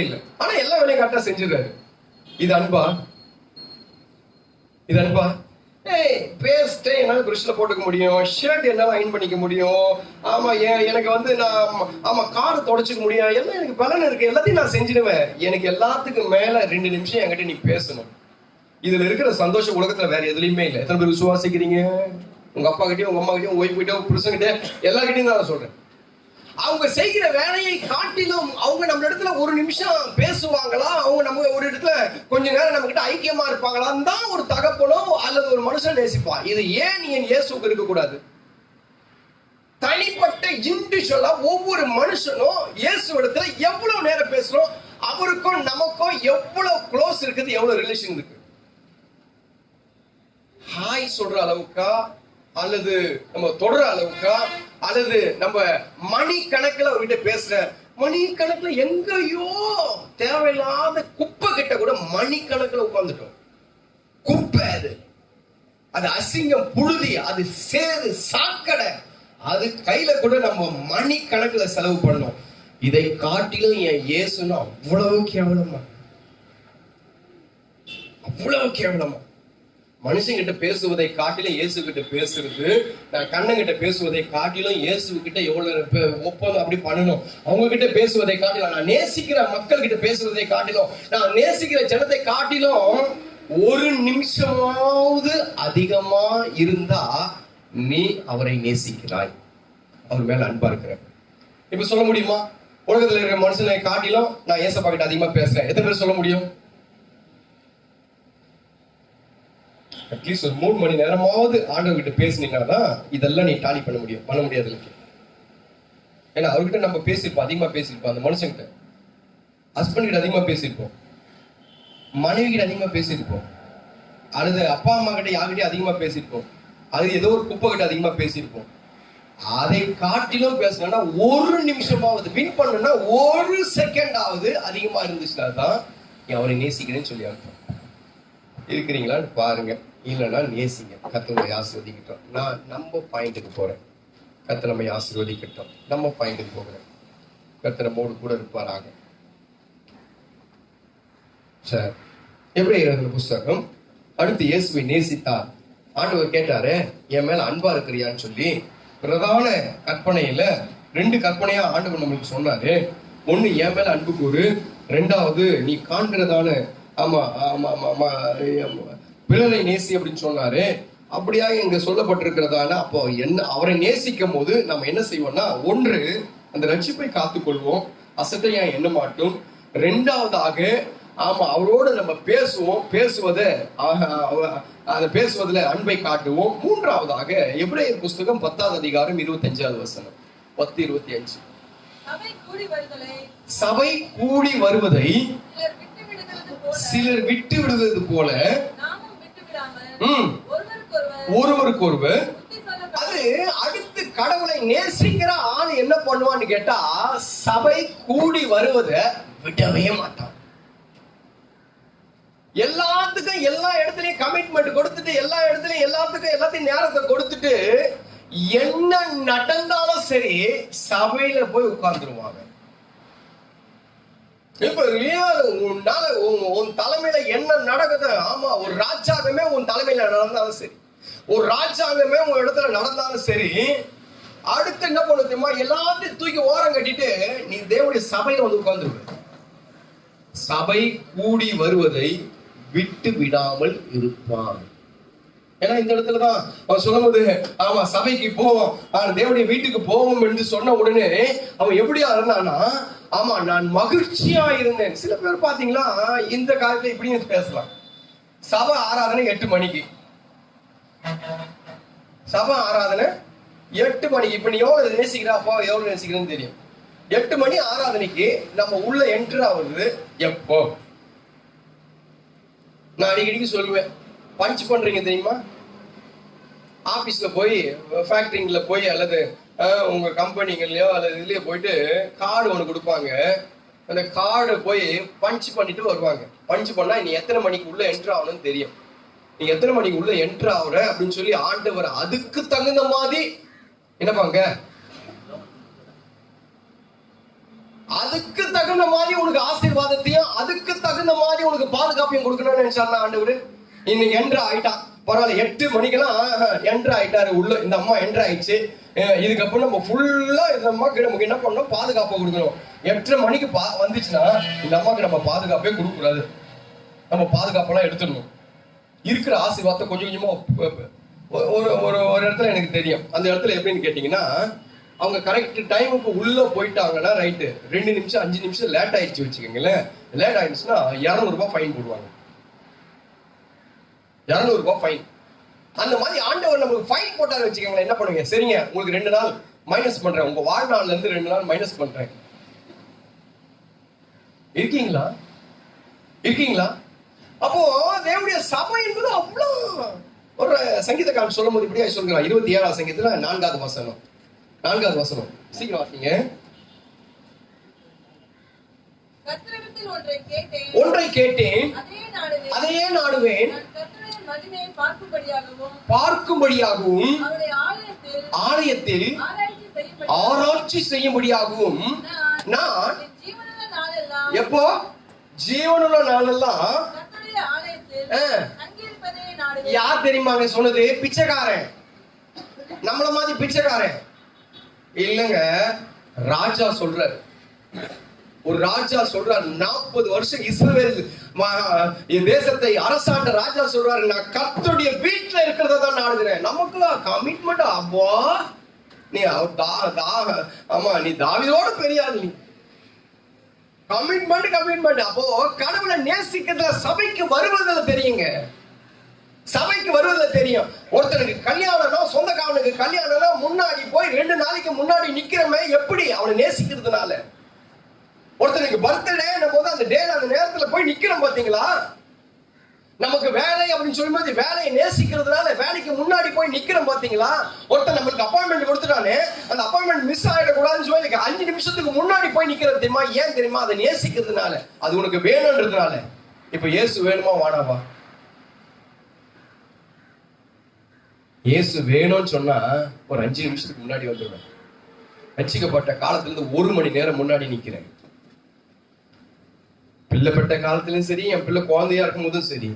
இல்லை, ஆனா எல்லா வேலையும் கரெக்டா செஞ்சிடறாரு. இது அன்பா? பேஸ்ட் என்னால பிரஷ்ல போட்டுக்க முடியும், ஷர்ட் என்னால அயன் பண்ணிக்க முடியும், ஆமா எனக்கு வந்து நான் காரை தொடச்சுக்க முடியும், எல்லாம் எனக்கு பலன் இருக்கு, எல்லாத்தையும் நான் செஞ்சிடுவேன். எனக்கு எல்லாத்துக்கும் மேல 2 நிமிஷம் என்கிட்ட நீ பேசணும். இதுல இருக்கிற சந்தோஷம் உலகத்துல வேற எதுலயுமே இல்லை. எத்தனை பேர் விசுவாசிக்கிறீங்க? உங்க அப்பா கிட்டயும், உங்க அம்மா கிட்டயும், ஒய்ஃப் கிட்டயும், புருஷன் கிட்ட, எல்லார்கிட்டையும் தான் நான் சொல்றேன். அவங்க செய்கிற வேலையை காட்டிலும் அவங்க நம்ம இடத்துல 1 நிமிஷம் பேசுவாங்களா, அவங்க நம்ம ஒரு இடத்துல கொஞ்ச நேரம் நம்ம கிட்ட ஐக்கியமா இருப்பாங்களா தான் ஒரு தகப்பனோ அல்லது ஒரு மனுஷன் நேசிப்பான். இது ஏன் நீ என் இயேசுக்கு இருக்க கூடாது? தனிப்பட்ட இண்டிவிஜுவலா ஒவ்வொரு மனுஷனும் இயேசு இடத்துல எவ்வளவு நேரம் பேசுறோம், அவருக்கும் நமக்கும் எவ்வளவு க்ளோஸ் இருக்குது, எவ்வளவு ரிலேஷன் இருக்கு. ஹாய் சொல்ற அளவுக்கா அல்லது நம்ம தொடர அளவுக்கா அல்லது நம்ம மணி கணக்குல அவர்கிட்ட பேசுற மணி கணக்குல எங்கயோ தேவையில்லாத குப்பை கிட்ட கூட மணி கணக்குல உட்கார்ந்துட்டோம். குப்பை அது அசிங்கம், புழுதி, அது சேது, சாக்கடை, அது கையில கூட நம்ம மணி கணக்குல செலவு பண்ணோம். இதை காட்டிலும் என் இயேசுன்னு அவ்வளவு கேவலமா, அவ்வளவு கேவலமா. மனுஷங்கிட்ட பேசுவதை காட்டிலும் இயேசு கிட்ட பேசுறது, நான் கண்ணங்கிட்ட பேசுவதை காட்டிலும் இயேசு கிட்ட எவ்வளவு ஒப்பந்தம் அப்படி பண்ணணும். அவங்க கிட்ட பேசுவதை காட்டிலும், நான் நேசிக்கிற மக்கள் கிட்ட பேசுவதை காட்டிலும், நான் நேசிக்கிற ஜனத்தை காட்டிலும் 1 நிமிஷமாவது அதிகமா இருந்தா நீ அவரை நேசிக்கிறாய், அவர் மேல அன்பா இருக்கிற. இப்ப சொல்ல முடியுமா? உலகத்துல இருக்கிற மனுஷனை காட்டிலும் நான் ஏசப்பா கிட்ட அதிகமா பேசுறேன். எத்தனை பேர் சொல்ல முடியும்? அட்லீஸ்ட் ஒரு 3 மணி நேரமாவது ஆண்டவர்கிட்ட பேசினீங்கன்னா இதெல்லாம் நீ டாலி பண்ண முடியும். பண்ண முடியாது. ஏன்னா அவர்கிட்ட நம்ம பேசியிருப்போம், அதிகமா பேசியிருப்போம். அந்த மனுஷங்கிட்ட ஹஸ்பண்ட் கிட்ட அதிகமா பேசியிருப்போம், மனைவி கிட்ட அதிகமா பேசியிருப்போம், அல்லது அப்பா அம்மா கிட்ட யார்கிட்டயும் அதிகமா பேசியிருப்போம், அது ஏதோ ஒரு குப்பை கிட்ட அதிகமா பேசியிருப்போம். அதை காட்டிலும் பேசணும்னா 1 நிமிஷமாவது வின் பண்ணணும்னா 1 செகண்டாவது அதிகமா இருந்துச்சுன்னா தான் நீ அவரை நேசிக்கிறேன்னு சொல்லி அர்த்தம். இருக்கிறீங்களான்னு பாருங்க, இல்லைன்னா நேசிங்க. கர்த்தர் நம்மை ஆசீர்வதிக்கட்டும். நான் நம்ம பாயிண்ட்டுக்கு போறேன். கர்த்தர் நம்மை ஆசீர்வதிக்கட்டும். நம்ம பாயிண்ட்டுக்கு போகிறேன். கர்த்தர் நம்மோடு கூட இருப்பாராக. சரி, எபிரேயர் புஸ்தகம் அடுத்து இயேசுவை நேசித்தார். ஆண்டவர் கேட்டாரு, என் மேல அன்பா இருக்கிறியான்னு சொல்லி. பிரதான கற்பனையில 2 கற்பனையா ஆண்டவர் நம்மளுக்கு சொன்னாரு. 1 என் மேல அன்பு கூறு, 2வது நீ காண்கிறதான பிறரை நேசி அப்படின்னு சொன்னாரு. அப்படியா இங்க சொல்லப்பட்டிருக்கிறதான அப்போ என்ன, அவரை நேசிக்கும் போது நம்ம என்ன செய்வோம்னா, 1 அந்த ரட்சிப்பை காத்துக்கொள்வோம், அசட்டையா எண்ண மாட்டோம். 2வதாக அவரோட நம்ம பேசுவோம், பேசுவதில் அன்பை காட்டுவோம். 3வதாக எபிரேயர் புஸ்தகம் 10வது அதிகாரம் 25வது வசனம், 10:25. சபை கூடி வருதலை சபை கூடி வருவதை சிலர் விட்டு விடுவது போல நாமும் விட்டு விடாமல் ஒருவருக்கொருவர் ஒருவருக்கொருவர் அது அடுத்து கடவுளை நேசிக்கிற ஆள் என்ன பண்ணுவான்னு கேட்டா சபை கூடி வருவதை விடவே மாட்டான். எல்லாத்துக்கும் எல்லா இடத்துலயும் கமிட்மெண்ட் கொடுத்துட்டு எல்லா இடத்துலயும் எல்லாத்தையும் நேரத்தை கொடுத்துட்டு என்ன நடந்தாலும் சரி சபையில போய் உட்கார்ந்துருவாங்க. இப்ப உன் தலைமையில என்ன நடக்குது? ஆமா, ஒரு ராஜாங்கமே உன் தலைமையில நடந்தாலும் சரி, ஒரு ராஜாங்கமே உன் இடத்துல நடந்தாலும் சரி, அடுத்து என்ன பண்ண தெரியுமா? எல்லாத்தையும் தூக்கி ஓரம் கட்டிட்டு நீ தேவனுடைய சபையில வந்து உட்கார்ந்துருவ. சபை கூடி வருவதை விட்டு விடாமல் இருப்பான். ஏன்னா இந்த இடத்துலதான் அவன் சொல்லும்போது, ஆமா சபைக்கு போவோம், தேவனுடைய வீட்டுக்கு போவோம் என்று சொன்ன உடனே அவன் எப்படியா இருந்தானா, ஆமா நான் மகிழ்ச்சியா இருந்தேன். சில பேர் பாத்தீங்களா இந்த காலத்துல இப்படியும் பேசலாம். சபை ஆராதனை 8 மணிக்கு, சபை ஆராதனை 8 மணிக்கு. இப்ப நீ எவ்வளவு நேசிக்கிறா, அப்பா எவ்வளவு நேசிக்கிறேன்னு தெரியும். 8 மணி ஆராதனைக்கு நம்ம உள்ள என்ட்ரு ஆகுது எப்போ? நான் அடிக்கடிக்கு சொல்லுவேன், பஞ்ச் பண்றீங்க தெரியுமா? ஆபீஸ்ல போய், ஃபேக்டரிங்ல போய், அல்லது உங்க கம்பெனிங்களையோ அல்லது இதுலயோ போயிட்டு கார்டு ஒன்று கொடுப்பாங்க. அந்த கார்டு போய் பஞ்ச் பண்ணிட்டு வருவாங்க. பஞ்ச் பண்ணா நீ எத்தனை மணிக்கு உள்ள என்ட்ரு ஆகணும்னு தெரியும். நீ எத்தனை மணிக்கு உள்ள என்ட்ரு ஆகுற அப்படின்னு சொல்லி ஆண்டவர் அதுக்கு தகுந்த மாதிரி என்னப்பாங்க, அதுக்கு தகுந்த மாதிரி உனக்கு ஆசீர்வாதத்தையும் அதுக்கு தகுந்த மாதிரி உனக்கு பாதுகாப்பையும் கொடுக்கணும்னு நினைச்சாருன்னா ஆண்டவர். இன்னைக்கு என்ட்ரு ஆயிட்டான், பரவாயில்ல, 8 மணிக்கெல்லாம் என்ட்ரு ஆயிட்டாரு உள்ள, இந்த அம்மா என்ட்ரு ஆயிடுச்சு, இதுக்கப்புறம் நம்ம ஃபுல்லா இந்த அம்மாக்கு நமக்கு என்ன பண்ணணும், பாதுகாப்பை கொடுக்கணும். 8:30 மணிக்கு வந்துச்சுன்னா இந்த அம்மாக்கு நம்ம பாதுகாப்பே கொடுக்க கூடாது, நம்ம பாதுகாப்பெல்லாம் எடுத்துடணும். இருக்கிற ஆசீர்வாதத்தை கொஞ்சம் கொஞ்சமா ஒரு இடத்துல எனக்கு தெரியும். அந்த இடத்துல எப்படின்னு கேட்டீங்கன்னா, அவங்க கரெக்ட் டைமுக்கு உள்ள போயிட்டாங்கன்னா ரைட்டு, 2 நிமிஷம் 5 நிமிஷம் லேட் ஆயிடுச்சு வச்சுக்கோங்களேன், லேட் ஆயிடுச்சுன்னா 200 ரூபாய் ஃபைன் போடுவாங்க. 200 ரூபாய் ஃபைன். அந்த மாதிரி ஆண்டவர் நமக்கு ஃபைன் போட்டாரு வச்சுக்கோங்களேன், என்ன பண்ணுவீங்க? சரிங்க, உங்களுக்கு 2 நாள் மைனஸ் பண்றேன், உங்க வாழ்நாள்ல இருந்து 2 நாள் மைனஸ் பண்றேன். இருக்கீங்களா? இருக்கீங்களா? அப்போ தேவனுடைய சபை என்பது அவ்வளவு ஒரு சங்கீதக்காரன் சொல்லும் போது இப்படியா சொல்கிறான். 27ஆம் சங்கீதத்துல 4வது வசனம், 4வது வசனம் சீக்கிரம் வாசிங்க. ஒன்றை கேட்டேன், அதையே நாடுவேன், பார்க்கும்படியாகவும் ஆலயத்தில் ஆராய்ச்சி செய்யும்படியாகவும் நான் எப்போ ஜீவனுள்ள நாளெல்லாம். யார் தெரியுமாங்க சொன்னது? பிச்சைக்காரன், நம்மள மாதிரி பிச்சைக்காரன் இல்லங்க. ராஜா சொல்றாரு, ஒரு ராஜா சொல்றாரு, 40 வருஷம் இஸ்ரவேல் தேசத்தை அரசாண்ட ராஜா சொல்றாரு, நான் கர்த்தருடைய வீட்டுல இருக்கிறத தான் நாடுகிறேன். நமக்கு கமிட்மெண்ட், அப்போ நீ ஆமா நீ தாவீதோட பெரியாரு, நீ கமிட்மெண்ட். அப்போ கடவுளை நேசிக்கிறதுல சபைக்கு வருவதில்ல தெரியுங்க, சபைக்கு வருவதில்ல தெரியும். ஒருத்தனுக்கு கல்யாணம்னா, சொந்தக்காரனுக்கு கல்யாணம்னா முன்னாடி போய் 2 நாளைக்கு முன்னாடி நிக்கிறமே, எப்படி? அவனை நேசிக்கிறதுனால. ஒருத்தனுக்கு பர்த்டே போது அந்த டேல அந்த நேரத்துல போய் நிக்கிறோம் பாத்தீங்களா? நமக்கு வேலை அப்படின்னு சொல்லும்போது வேலையை நேசிக்கிறதுனால வேலைக்கு முன்னாடி போய் நிக்கிறோம் பாத்தீங்களா? ஒருத்தர் நம்மளுக்கு அப்பாயின்மெண்ட் கொடுத்துட்டானே, அந்த அப்பாயின்மெண்ட் மிஸ் ஆயிடக்கூடாதுன்னு சொல்லி 5 நிமிஷத்துக்கு முன்னாடி போய் நிக்கிறது தெரியுமா? ஏன் தெரியுமா? அதை நேசிக்கிறதுனால, அது உனக்கு வேணும்ன்றதுனால. இப்ப இயேசு வேணுமா வானாவா? இயேசு வேணும்னு சொன்னா ஒரு 5 நிமிஷத்துக்கு முன்னாடி வந்துடுவேன். ரட்சிக்கப்பட்ட காலத்துல இருந்து 1 மணி நேரம் முன்னாடி நிக்கிறேன். பிள்ளைப்பட்ட காலத்திலும் சரி, என் பிள்ளை குழந்தையா இருக்கும் போதும் சரி,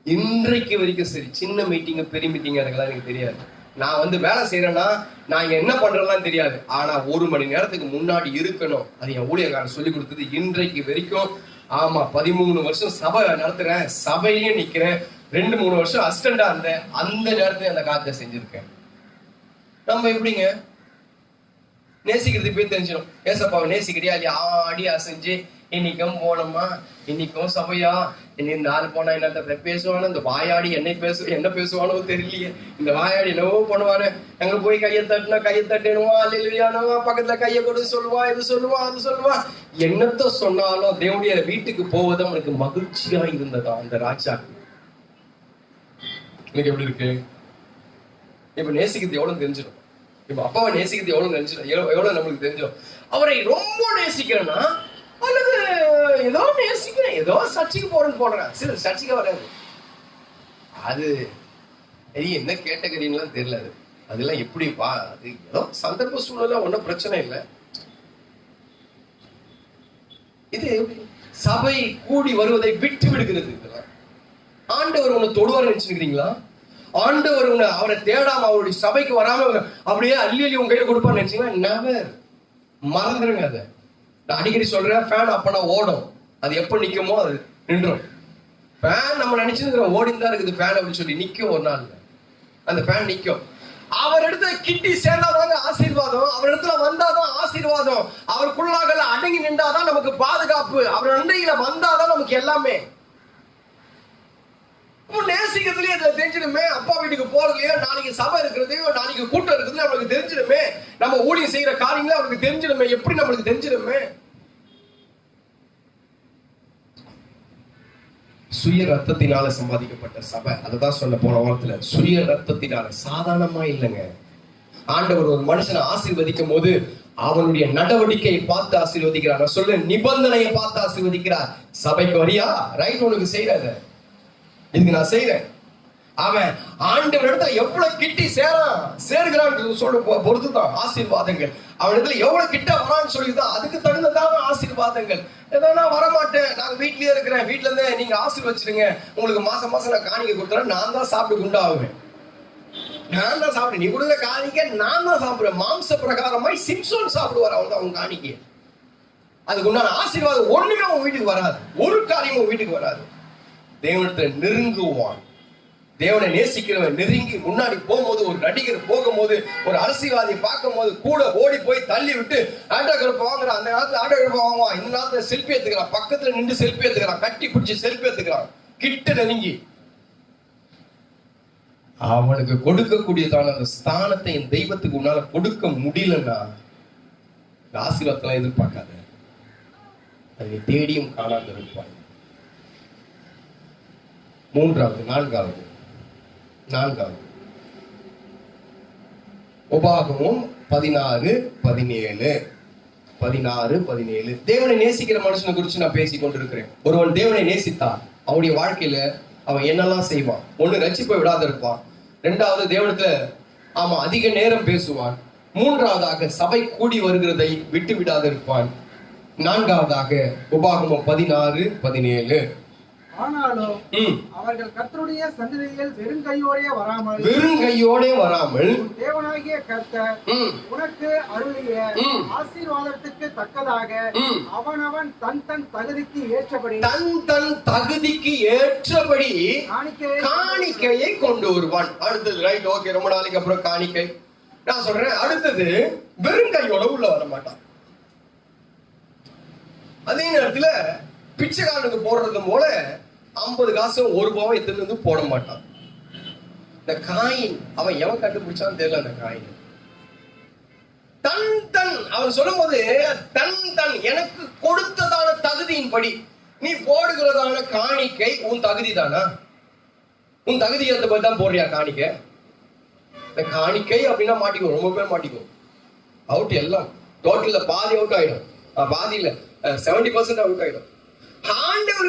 இன்றைக்கு வரைக்கும் சரி, சின்ன மீட்டிங் பெரிய மீட்டிங் அதுக்கெல்லாம் எனக்கு தெரியாது. நான் வந்து வேலை செய்யறேன்னா நான் இங்க என்ன பண்றேன்லாம் தெரியாது. ஆனா 1 மணி நேரத்துக்கு முன்னாடி இருக்கணும். அது என் ஊழியக்காரன் சொல்லி கொடுத்தது இன்றைக்கு வரைக்கும். ஆமா, 13 வருஷம் சபை நடத்துறேன், சபையிலயும் நிக்கிறேன். 2-3 வருஷம் அசிஸ்டண்டா இருந்தேன், அந்த நேரத்துல அந்த காரியத்தை செஞ்சிருக்கேன். நம்ம எப்படிங்க நேசிக்கிறது போய் தெரிஞ்சிடும். ஏசப்பாவை நேசிக்கிறியா இல்லையா? ஆடி அசைஞ்சு இன்னைக்கும் போனோமா, இன்னைக்கும் சபையா, இனி இந்த ஆள் போனா என்ன பேசுவானோ, இந்த வாயாடி என்ன பேசுவானோ தெரியலையே. இந்த வாயாடி என்னவோ பண்ணுவாரு, அங்க போய் கையை தட்டுனுவான், அல்லேலூயானுவா, பக்கத்துல கையை கொடுத்து சொல்லுவான், இது சொல்லுவான், அது சொல்லுவான். என்னத்த சொன்னாலும் தேவனுடைய வீட்டுக்கு போவது அவனுக்கு மகிழ்ச்சியா இருந்ததா அந்த ராஜா. இன்னைக்கு எப்படி இருக்கு? இப்ப நேசிக்கிறது எவ்வளவு தெரிஞ்சிடும், இப்ப அப்பாவை நேசிக்கிறது எவ்வளவு தெரிஞ்சிடும், எவ்வளவு நம்மளுக்கு தெரிஞ்சிடும். அவரை ரொம்ப நேசிக்கிறேன்னா, அல்லது ஏதோ நேசிக்கிறேன், ஏதோ சர்ச்சைக்கு போடுறேன். சிலர் சர்ச்சைக்கு வராது, அது என்ன கேட்டகரின்லாம் தெரியல. அதெல்லாம் எப்படிப்பா, அது ஏதோ சந்தர்ப்ப சூழ்நிலை, ஒன்றும் பிரச்சனை இல்லை. இது சபை கூடி வருவதை விட்டு விடுகிறது. இதெல்லாம் ஆண்டவர் உன்னை தொடுவார் நினைச்சுக்கிறீங்களா? ஆண்டவர் உன்னை அவரை தேடாம அவருடைய சபைக்கு வராம அப்படியே அள்ளி உங்க கையில கொடுப்பான்னு நினைச்சீங்கன்னா நெவர், மறந்துருங்க. அதை நான் அடிக்கடி சொல்றேன், ஃபேன் அப்பனா ஓடும், அது எப்ப நிக்குமோ அது நின்றும். ஃபேன் நம்ம நினைச்சுக்கிறோம் ஓடின்னு தான் இருக்குது ஃபேன் அப்படின்னு சொல்லி, நிக்கும் ஒரு நாள் அந்த ஃபேன் நிக்கும். அவர் இடத்துல கிட்டி சேர்ந்தாதாங்க ஆசீர்வாதம், அவர் இடத்துல வந்தாதான் ஆசீர்வாதம், அவருக்குள்ளாக அடங்கி நின்றாதான் நமக்கு பாதுகாப்பு, அவர் அண்டையில வந்தாதான் நமக்கு எல்லாமே. நேசிக்கிறதுலயே அதுல தெரிஞ்சிடுமே, அப்பா வீட்டுக்கு போறதுலயோ, நாளைக்கு சபை இருக்கிறதையோ, நாளைக்கு கூட்டம் இருக்கிறதுல நம்மளுக்கு தெரிஞ்சிடுமே, நம்ம ஊழியம் செய்யற காரியங்களே அவருக்கு தெரிஞ்சிடுமே. எப்படி நம்மளுக்கு தெரிஞ்சிடுமே? சுய ரத்தத்தினால சம்பாதிக்கப்பட்ட சபை. அததான் சொல்ல போன வாரத்துல, சுய ரத்தத்தினால, சாதாரணமா இல்லைங்க. ஆண்டவர் ஒரு மனுஷனை ஆசீர்வதிக்கும் போது அவனுடைய நடவடிக்கையை பார்த்து ஆசீர்வதிக்கிறார். நான் சொல்ல, நிபந்தனையை பார்த்து ஆசீர்வதிக்கிறார். சபைக்கு வரியா, ரைட், உனக்கு செய்யறத இதுக்கு நான் செய்யறேன். அவன் ஆண்டவர் இடத்துல எவ்வளவு கிட்டி சேர்கிறான் சொல்ல பொறுத்துதான் ஆசீர்வாதங்கள். அவன் இடத்துல எவ்வளவு கிட்ட வரான்னு சொல்லிதான் அதுக்கு தகுந்ததான் ஆசீர்வாதங்கள். ஏதோ நான் வரமாட்டேன், நாங்க வீட்லயே இருக்கிறேன், வீட்டுல இருந்தே நீங்க ஆசீர்வச்சிருங்க, உங்களுக்கு மாசம் மாசம் நான் காணிக்கை கொடுத்துறேன், நான் தான் சாப்பிட்டு குண்டாகுவேன், நான் தான் சாப்பிடு, நீ கொடுத்த காணிக்கை நான் தான் சாப்பிடுவேன். மாம்ச பிரகாரமாய் சிம்சோன் சாப்பிடுவார், அவன்தான் உங்க காணிக்கை. அதுக்கு உண்டான ஆசீர்வாதம் ஒண்ணுமே உங்க வீட்டுக்கு வராது, ஒரு காரியமும் உங்க வீட்டுக்கு வராது. தேவனத்தை நெருங்குவான். தேவனை நேசிக்கிறவன் நெருங்கி முன்னாடி போகும்போது, ஒரு நடிகர் போகும்போது, ஒரு அரசியல்வாதி பார்க்கும் போது கூட ஓடி போய் தள்ளி விட்டு ஆட்டோகிராஃப் வாங்குறான். அந்த காலத்துல ஆட்டோகிராஃப் வாங்குவான், இந்த காலத்துல செல்ஃபி எடுத்துக்கிறான், பக்கத்துல நின்று செல்ஃபி எடுத்துக்கிறான், கட்டி பிடிச்சி செல்ஃபி எடுத்துக்கிறான். கிட்ட நெருங்கி அவனுக்கு கொடுக்கக்கூடியதான அந்த ஸ்தானத்தை என் தெய்வத்துக்கு உன்னால கொடுக்க முடியலன்னா ஆசீர்வாதத்தெல்லாம் எதிர்பார்க்காத, அதை தேடியும் காணாத இருப்பான். நான்காவது உபாகமும் 16:17 தேவனை நேசிக்கிற மனுஷனை குறிச்சு நான் பேசிக் கொண்டிருக்கிறேன். ஒருவன் தேவனை நேசித்தான், அவனுடைய வாழ்க்கையில அவன் என்னெல்லாம் செய்வான்? ஒண்ணு, ரட்சிப்பை விடாத இருப்பான். இரண்டாவது, தேவனத்துல அதிக நேரம் பேசுவான். மூன்றாவதாக, சபை கூடி வருகிறதை விட்டு விடாத இருப்பான். நான்காவதாக, உபாகமம் 16:17 ஆனாலும் அவர்கள் கர்த்தருடைய சந்நிதியில் வெறுங்கையோடே வராமல் தேவனாகிய கர்த்தர் உனக்கு அருளிய ஆசீர்வாதத்துக்கு தக்கதாக அவனவன் தன் தகுதிக்கு ஏற்றபடி காணிக்கையை கொண்டு வருவான். அடுத்தது, ரைட், ஓகே, ரொம்ப நாளைக்கு அப்புறம் காணிக்கை நான் சொல்றேன். அடுத்தது, வெறுங்கையோட உள்ள வர மாட்டான். அதே நேரத்துல பிச்சைக்காரனுக்கு போடுறது போல 50 காசு 1 ரூபாவை எத்தனை இருந்து போட மாட்டான். இந்த காயின் அவன் எவன் கண்டுபிடிச்சான்னு தெரியல. அந்த காயின் தன் அவன் சொல்லும் போது தன் எனக்கு கொடுத்ததான தகுதியின்படி நீ போடுகிறதான காணிக்கை உன் தகுதி தானா? உன் தகுதி ஏற்ற போய் தான் போடுறியா காணிக்கை? இந்த காணிக்கை அப்படின்னா மாட்டிக்கும், ரொம்ப பேர் மாட்டிக்கும். அவுட், எல்லாம் டோட்டல்ல பாதி அவுட் ஆயிடும், பாதியில 70% அவுட் ஆயிடும். ஆண்டவர்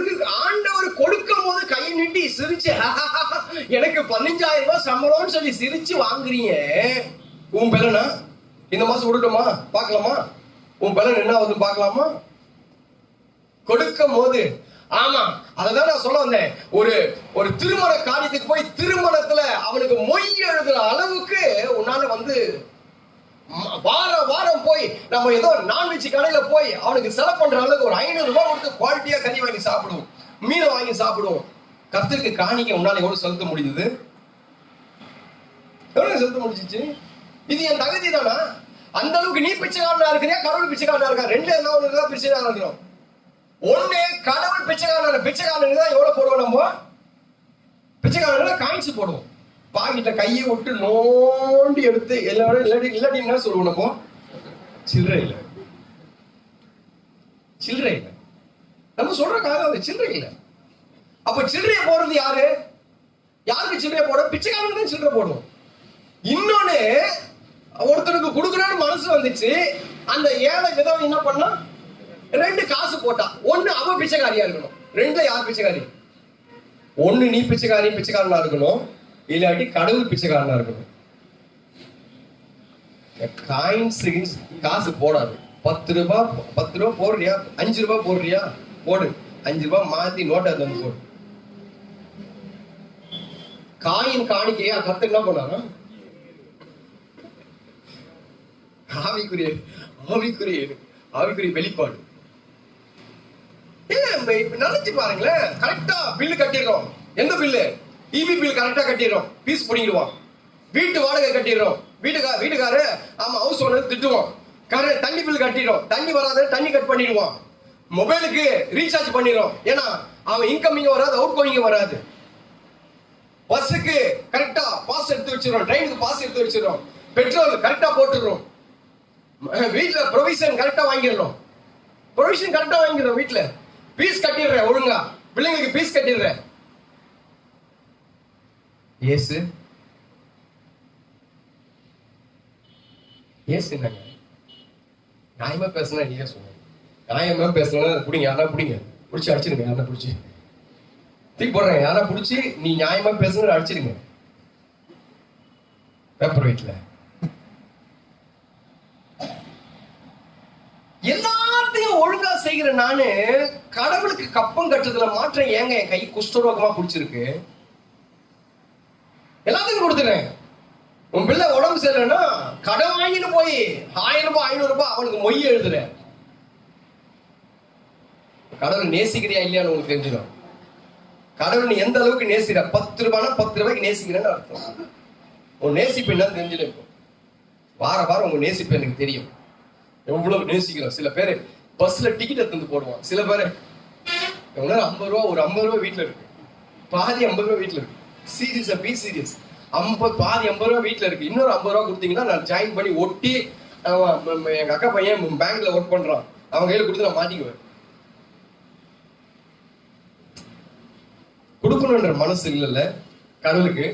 கொடுக்கும் போது கையை நீட்டி சிரிச்சு எனக்கு 15,000 ரூபாய் சம்பளம்னு சொல்லி சிரிச்சு வாங்குறீங்க. உன் பலனா இந்த மாசம் விடட்டுமா, பாக்கலாமா? உன் பலன் என்ன ஆகுதுன்னு பாக்கலாமா? கொடுக்கும் போது அததான் நான் சொல்ல வந்தேன். ஒரு திருமண காரியத்துக்கு போய் திருமணத்துல அவனுக்கு மொய் எழுதுற அளவுக்கு உன்னால வாரம் போய் நம்ம ஏதோ நான்வெஜ் கடையில போய் அவனுக்கு செலவு பண்ற அளவுக்கு ஒரு 500 ரூபாய் கொடுத்து குவாலிட்டியா கறி வாங்கி சாப்பிடுவோம், மீனை வாங்கி சாப்பிடுவோம். கர்த்தருக்கு காணிக்கை உன்னால எவ்வளவு செலுத்த முடியுது? எவ்வளவு செலுத்த முடிஞ்சிச்சு? இது என் தகுதி தானா? அந்த அளவுக்கு நீ பிச்சைக்காரனா இருக்கிறியா, கடவுள் பிச்சைக்காரனா இருக்கா? ரெண்டுல என்ன ஒண்ணுதான் பிச்சைக்காரனா இருக்கிறோம். ஒண்ணு கடவுள் பிச்சைக்காரனுக்கு தான் எவ்வளவு போடுவோம் நம்ம? பிச்சைக்காரனுக்கு காயின்ஸ் போடுவோம். பாக்கிட்ட கையை விட்டு நோண்டி எடுத்து எல்லாரும் இல்லாட்டி என்ன சொல்லுவோம் நம்ம? சில்லறை இல்லை. நம்ம சொல்ற காரணம் அது சில்லறை இல்லை. அப்ப சில்லறையை போடுறது யாரு? யாருக்கு சில்லறையை போட? பிச்சைக்காரனுக்கு தான் சில்லறை போடுவோம். இன்னொன்னு, ஒருத்தருக்கு கொடுக்கணும்னு மனசு வந்துச்சு, அந்த ஏழை விதவை என்ன பண்ணா? 2 காசு போட்டா. ஒண்ணு அவ பிச்சைக்காரியா இருக்கணும், 2ல யார் பிச்சைக்காரி? ஒண்ணு நீ பிச்சைக்காரனா இருக்கணும், இல்லாட்டி கடவுள் பிச்சைக்காரனா இருக்கணும். காயின்ஸ் காசு போடாது. 10 ரூபாய் போடுறியா? 5 ரூபாய் போடுறியா? போடு. 5 ரூபாய் மாத்தி நோட்டை வந்து போடு. காயின் காணிக்கையா கத்து என்ன பண்ணாங்க? ஆவிக்குரிய வெளிப்பாடு. நினைச்சு பாருங்களேன். கரெக்டா பில்லு கட்டிடுறோம். எந்த பில்லு? இபி பில் கரெக்டா கட்டிடுறோம், பீஸ் பிடிங்கிடுவான். வீட்டு வாடகை கட்டிடுறோம், வீட்டுக்காரு ஆமா ஹவுஸ் ஓனர் திட்டுவான். தண்ணி பில் கட்டிடுறோம், தண்ணி வராத தண்ணி கட் பண்ணிடுவான். மொபைலுக்கு ரீசார்ஜ் பண்ணிடுறோம், ஏன்னா அவன் இன்கமிங் வராது, அவுட் கோயிங் வராது. பஸ்ஸுக்கு கரெக்டா பாஸ் எடுத்து வச்சிடறோம், ட்ரெயினுக்கு பாஸ் எடுத்து வச்சிடறோம், பெட்ரோல் கரெக்டா போட்டுடுறோம். வீட்டுல ப்ரொவிஷன் கரெக்டா வாங்கிடுறோம், வீட்டுல பீஸ் கட்டிடுறேன், ஒழுங்கா பிள்ளைங்களுக்கு பீஸ் கட்டிடுறேன். ஏசு என்னங்க நியாயமா பேசினா நீங்க சொல்லுங்க. நியாயமா பேசலாம் பிடிங்க, யாரா பிடிங்க, பிடிச்சி அடிச்சிருங்க. யாரா பிடிச்சி தூக்கி போடுறேன், யாரா பிடிச்சி நீ நியாயமா பேசுன அடிச்சிருங்க. பேப்பர் வெயிட்ல எல்லாத்தையும் ஒழுங்கா செய்கிற நானு கடவுளுக்கு கப்பம் கட்டுறதுல மாற்றம் ஏங்க என் கை குஷ்டரோகமா பிடிச்சிருக்கு? எல்லாத்தையும் கொடுத்துறேன். உன் பிள்ளை உடம்பு சரியில்லைன்னா கடன் வாங்கிட்டு போய் 1000 ரூபாய் 500 ரூபாய் அவனுக்கு மொய் எழுதுற. கடவுள் நேசிக்கிறியா இல்லையான்னு உங்களுக்கு தெரிஞ்சிடும். கடவுள் நீ எந்த அளவுக்கு நேசிக்கிற, 10 ரூபாய்னா 10 ரூபாய்க்கு நேசிக்கிறேன்னு அர்த்தம். உன் நேசிப்பு என்னன்னு தெரிஞ்சிடும். இப்போ வாரம் உங்க நேசிப்பு எனக்கு தெரியும், எவ்வளவு நேசிக்கிறோம். சில பேரு பஸ்ல டிக்கெட் எடுத்து போடுவான். சில பேரு 50 ரூபா, ஒரு 50 ரூபாய் வீட்டுல இருக்கு, பாதி 50 ரூபாய் வீட்டுல இருக்கு. சீரியஸா பி சீரியஸ். பாதி 50 ரூபாய் வீட்டுல இருக்கு, இன்னொரு 50 ரூபாய் கொடுத்தீங்கன்னா நான் ஜாயின் பண்ணி ஒட்டி, எங்க அக்கா பையன் பேங்க்ல ஒர்க் பண்றான், அவன் கையில கொடுத்து நான் மாட்டிக்குவேன். கொடுக்கணுன்ற மனசு இல்லைல்ல கடவுளுக்கு.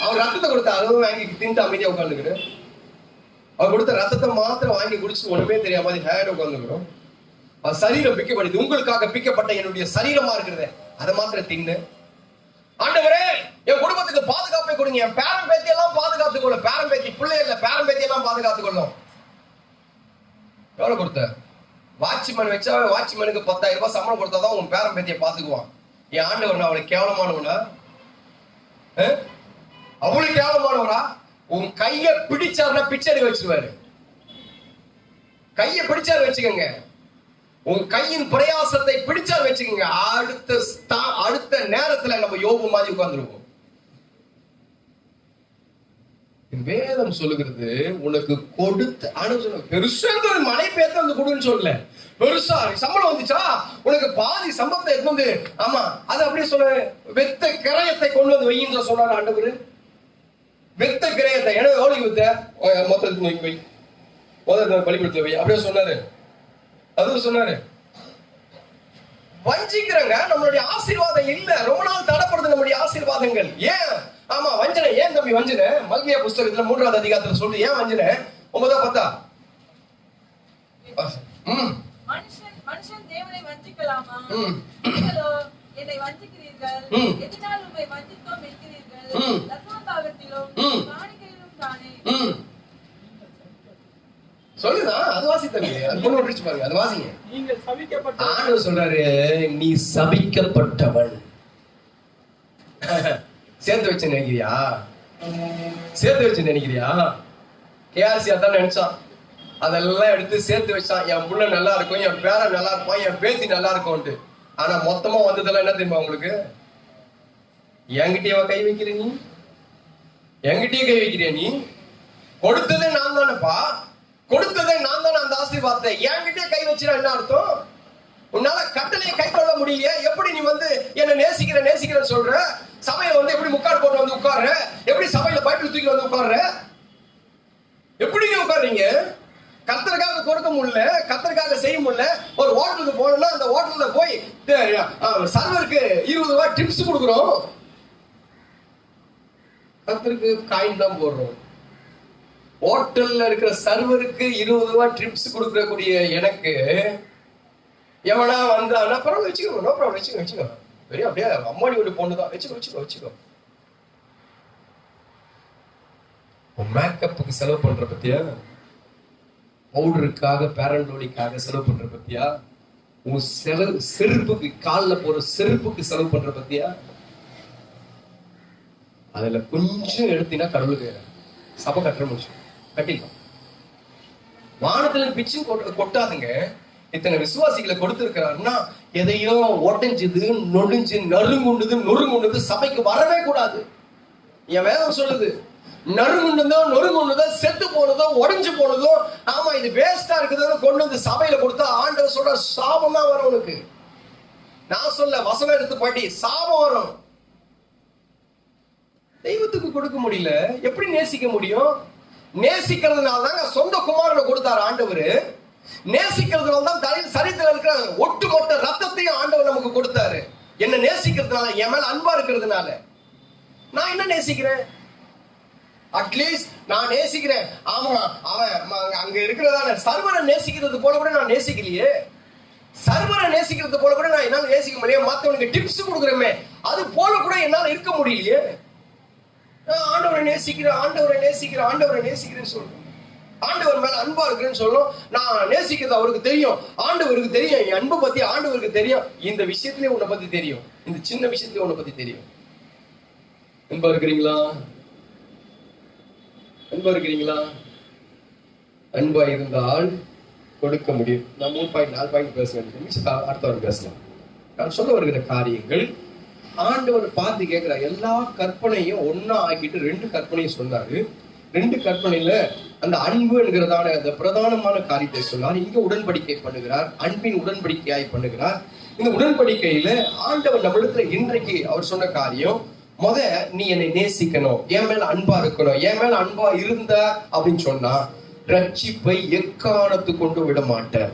அவர் ரத்தத்தை கொடுத்த அளவு வாங்கி தின்ட்டு அமைதியா உட்காந்துக்கிட்டு, அவர் கொடுத்த ரத்தத்தை மாத்திரம் வாங்கி குடிச்சு ஒண்ணுமே தெரியாம மாதிரி ஹேண்ட் உட்காந்துக்கிறோம். சரீரம் பிக்கப்படுது, உங்களுக்காக பிக்கப்பட்ட என்னுடைய சரீரமா இருக்கிறத அதை மாத்திரம் தின்னு. ஆண்டவரே என் குடும்பத்துக்கு பாதுகாப்பை கொடுங்க, என் பேரன் பேத்தி எல்லாம் பாதுகாத்துக் கொள்ளும். பேரன் பேத்தி பிள்ளை இல்ல, பேரன் பேத்தி எல்லாம் பாதுகாத்துக் கொள்ளும். எவ்வளவு கொடுத்த? வாட்ச்மேன் வச்சா வாட்ச்மேனுக்கு 10,000 ரூபாய் சம்பளம் கொடுத்தாதான் உன் பேரன் பேத்தியை பாத்துக்குவான். என் ஆண்டவர் அவளை கேவலமானவனா? அவ்வளவு கேவலமானவரா? உன் கைய பிடிச்சாருன்னா பிச்சை எடுக்க வச்சிருவாரு. கைய பிடிச்சாரு வச்சுக்கோங்க, உன் கையின் பிரயாசத்தை பிடிச்சாரு வச்சுக்கோங்க, அடுத்த நேரத்துல நம்ம யோபு மாதிரி உட்கார்ந்துருவோம். வேதம் சொல்லுகிறது உனக்கு கொடுத்து பெருசா மழை பேத்த வந்து கொடுன்னு சொல்லல. பெருசா சம்பளம் வந்துச்சா உனக்கு பாதி சம்பளத்தை எடுத்து வந்து, ஆமா அது அப்படியே சொல்ல, வெத்த கிரயத்தை கொண்டு வந்து வையின்ற சொன்னாரு ஆண்டவர். வெத்த கிரயத்தை எனவே எவ்வளவு வித்த மொத்தத்துக்கு வை, முதல் பள்ளிக்கூடத்துல வை, அப்படியே சொன்னாரு. அதுவும் சொன்னாரு. வஞ்சிக்கிறங்க நம்மளுடைய ஆசீர்வாதம் இல்ல, ரொம்ப நாள் தடப்படுது நம்முடைய ஆசீர்வாதங்கள். ஏன்? ஆமா வஞ்சனை. ஏன் தம்பி வஞ்சனை? மல்கியா புஸ்தகத்துல 3வது அதிகாரத்துல சொல்லு. ஏன் வஞ்சனை? 9 10 மனுஷன் தேவனை வஞ்சிக்கலாமா? என்னை வஞ்சிக்கிறீர்கள், எதனால் உம்மை வஞ்சித்தோம் என்கிறீர்கள். தசமபாகத்திலும் காணிக்கையிலும் தானே. சொல்லுதான் அது வாசித்தங்க, அது பொண்ணு விட்டுச்சு பாருங்க, அது வாசிங்க. நீங்கள் சபிக்கப்பட்ட ஆண்டவர் சொல்றாரு, நீ சபிக்கப்பட்டவன். சேர்த்து வச்சு நினைக்கிறியா? சேர்த்து வச்சு நினைக்கிறியா? கேஆர்சி அதான் நினைச்சான், அதெல்லாம் எடுத்து சேர்த்து வச்சான். என் புள்ள நல்லா இருக்கும், என் பேரன் நல்லா இருப்பான், என் பேத்தி நல்லா இருக்கும்ட்டு. ஆனா மொத்தமா வந்ததெல்லாம் என்ன தெரியுமா உங்களுக்கு? என்கிட்டயே கை வைக்கிற நீ, என்கிட்டயே கை வைக்கிறிய நீ. கொடுத்ததே நான் தானேப்பா, கொடுத்ததே நான் தானே. அந்த ஆசீர்வாதத்தை என்கிட்டயே கை வச்சுனா என்ன அர்த்தம்? உன்னால கட்டளையை கை கொள்ள முடியலையே, எப்படி நீ என்ன நேசிக்கிறேன்னு சொல்ற? சபையில எப்படி முக்காடு போட்டு வந்து உட்கார்ற? எப்படி சபையில பைபிள் தூக்கி வந்து உட்கார்ற? எப்படி நீ உட்கார்றீங்க? கர்த்தருக்காக கொடுக்க முடியல, கர்த்தருக்காக செய்ய முடியல. ஒரு ஹோட்டலுக்கு போனோம்னா அந்த ஹோட்டல்ல போய் சர்வருக்கு 20 ரூபாய் டிப்ஸ் கொடுக்குறோம், கர்த்தருக்கு காயின் தான் போடுறோம். ஹோட்டல்ல இருக்கிற சர்வருக்கு 20 ரூபாய் டிப்ஸ் கொடுக்கக்கூடிய எனக்கு எவனா வந்தானா பரவாயில்ல வச்சுக்கோ, நோ ப்ராப்ளம், வச்சுக்கோ பெரிய அப்படியே அம்மாடி வீட்டு பொண்ணு தான், வச்சுக்கோ. மேக்கப்புக்கு செலவு பண்ற பத்தியா, பவுடருக்காக பேரண்டோலிக்காக செலவு பண்ற பத்தியா, உன் செருப்புக்கு காலில் போற செருப்புக்கு செலவு பண்ற பத்தியா, அதுல கொஞ்சம் எடுத்தீங்கன்னா கடவுளுக்கு சபை கட்டுற முடிச்சு கட்டிக்கலாம். வானத்துல பிச்சும் கொட்டாதுங்க. இத்தனை விசுவாசிகளை கொடுத்திருக்கிறாருன்னா எதையோ ஒட்டஞ்சுது, நொடிஞ்சு, நொறுங்குண்டது சபைக்கு வரவே கூடாது. என் வேதம் சொல்லுது, நொறுங்குண்டதோ செத்து போனதோ உடைஞ்சு போனதோ, ஆமா இது வேஸ்டா இருக்குதுன்னு கொண்டு வந்து சபையில கொடுத்தா ஆண்டவர் சொல்ற சாபம் தான் வரும் உனக்கு. நான் சொல்ல வசனம் எடுத்து படி, சாபம் வரும். தெய்வத்துக்கு கொடுக்க முடியல, எப்படி நேசிக்க முடியும்? நேசிக்கிறதுனால தாங்க சொந்த குமாரனை கொடுத்தாரு ஆண்டவர். நேசிக்கிறதுனால தான் சரீரத்தில் இருக்கிற ஒட்டுமொத்த ரத்தத்தையும் ஆண்டவர் நமக்கு கொடுத்தாரு. என்ன நேசிக்கிறதுனால, என் மேல அன்பா இருக்கிறதுனால. நான் என்ன நேசிக்கிறேன்? அட்லீஸ்ட் நான் நேசிக்கிறேன். ஆமா, அவன் அங்க இருக்கிறதான சர்வரை நேசிக்கிறது போல கூட நான் நேசிக்கலையே. சர்வரை நேசிக்கிறது போல கூட நான் என்னால நேசிக்க முடியல. மத்தவனுக்கு டிப்ஸ் கொடுக்குறமே, அது போல கூட என்னால இருக்க முடியலையே. ஆண்டவரை நேசிக்கிறேன்னு சொல்றேன். ஆண்டவர் மேல அன்பா இருக்கிறேன்னு சொல்லும். நான் நேசிக்கிறது அவருக்கு தெரியும், ஆண்டவருக்கு தெரியும், என் அன்பை பத்தி ஆண்டவருக்கு தெரியும். இந்த விஷயத்திலே உன்னை பத்தி தெரியும், இந்த சின்ன விஷயத்திலே உன்னை பத்தி தெரியும். அன்பா இருக்கிறீங்களா? அன்பா இருந்தால் கொடுக்க முடியும். நான் 3 பாயிண்ட் 4 பாயிண்ட் பேச வேண்டிய அடுத்தவர் பேசலாம். நான் சொல்ல வருகிற காரியங்கள் ஆண்டவர் பார்த்து கேட்கிற எல்லா கற்பனையும் ஒன்னா ஆக்கிட்டு 2 கற்பனையும் சொன்னாரு. 2 கற்பனையில அந்த அன்பு என்கிறதான அந்த பிரதானமான காரியத்தை சொன்னார். இங்க உடன்படிக்கை பண்ணுகிறார், அன்பின் உடன்படிக்கையாய் பண்ணுகிறார். இந்த உடன்படிக்கையில ஆண்டவர் நம்மளுக்கு இன்றைக்கு அவர் சொன்ன காரியம், நீ என்னை நேசிக்கணும், என் மேல அன்பா இருக்கணும். என் மேல அன்பா இருந்த அப்படின்னு சொன்னா ரட்சிப்பை எக்காரணத்து கொண்டு விட மாட்டேன்.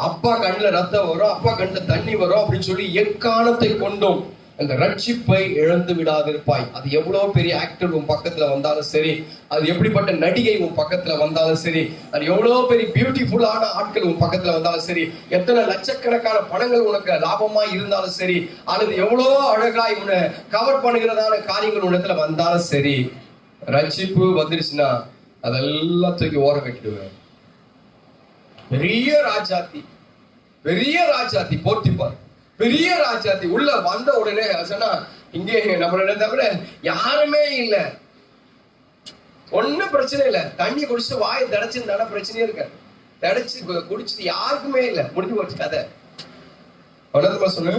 அப்பா கண்ணுல ரத்தம் வரும், அப்பா கண்ணுல தண்ணி வரும் அப்படின்னு சொல்லி எக்காரணத்தை கொண்டும் அந்த ரட்சிப்பை இழந்து விடாதிருப்பாய். அது எவ்வளவு பெரிய ஆக்டர் உன் பக்கத்துல வந்தாலும் சரி, அது எப்படிப்பட்ட நடிகை உன் பக்கத்துல வந்தாலும் சரி, அது எவ்வளவு பெரிய பியூட்டிஃபுல்லான ஆட்கள் உன் பக்கத்துல வந்தாலும் சரி, எத்தனை லட்சக்கணக்கான பணங்கள் உனக்கு லாபமாய் இருந்தாலும் சரி, அல்லது எவ்வளவு அழகாய் உன்னை கவர் பண்ணுகிறதான காரியங்கள் உனத்துல வந்தாலும் சரி, ரட்சிப்பு வந்துருச்சுன்னா அதெல்லாம் தூக்கி ஓர கட்டிடுவேன். பெரிய ராஜாத்தி போட்டிப்பார், பெரிய ராஜாத்தி உள்ள வந்த உடனே சொன்னா இங்கே நம்மளோட தவிர யாருமே இல்ல, ஒன்னும் பிரச்சனை இல்ல. தண்ணி குடிச்சுட்டு வாயை தடைச்சிருந்தாலும் பிரச்சனையே இருக்காது. தடைச்சு குடிச்சிட்டு யாருக்குமே இல்ல, முடிஞ்சு போச்சு கதை. அவ்வளவுமா சொன்ன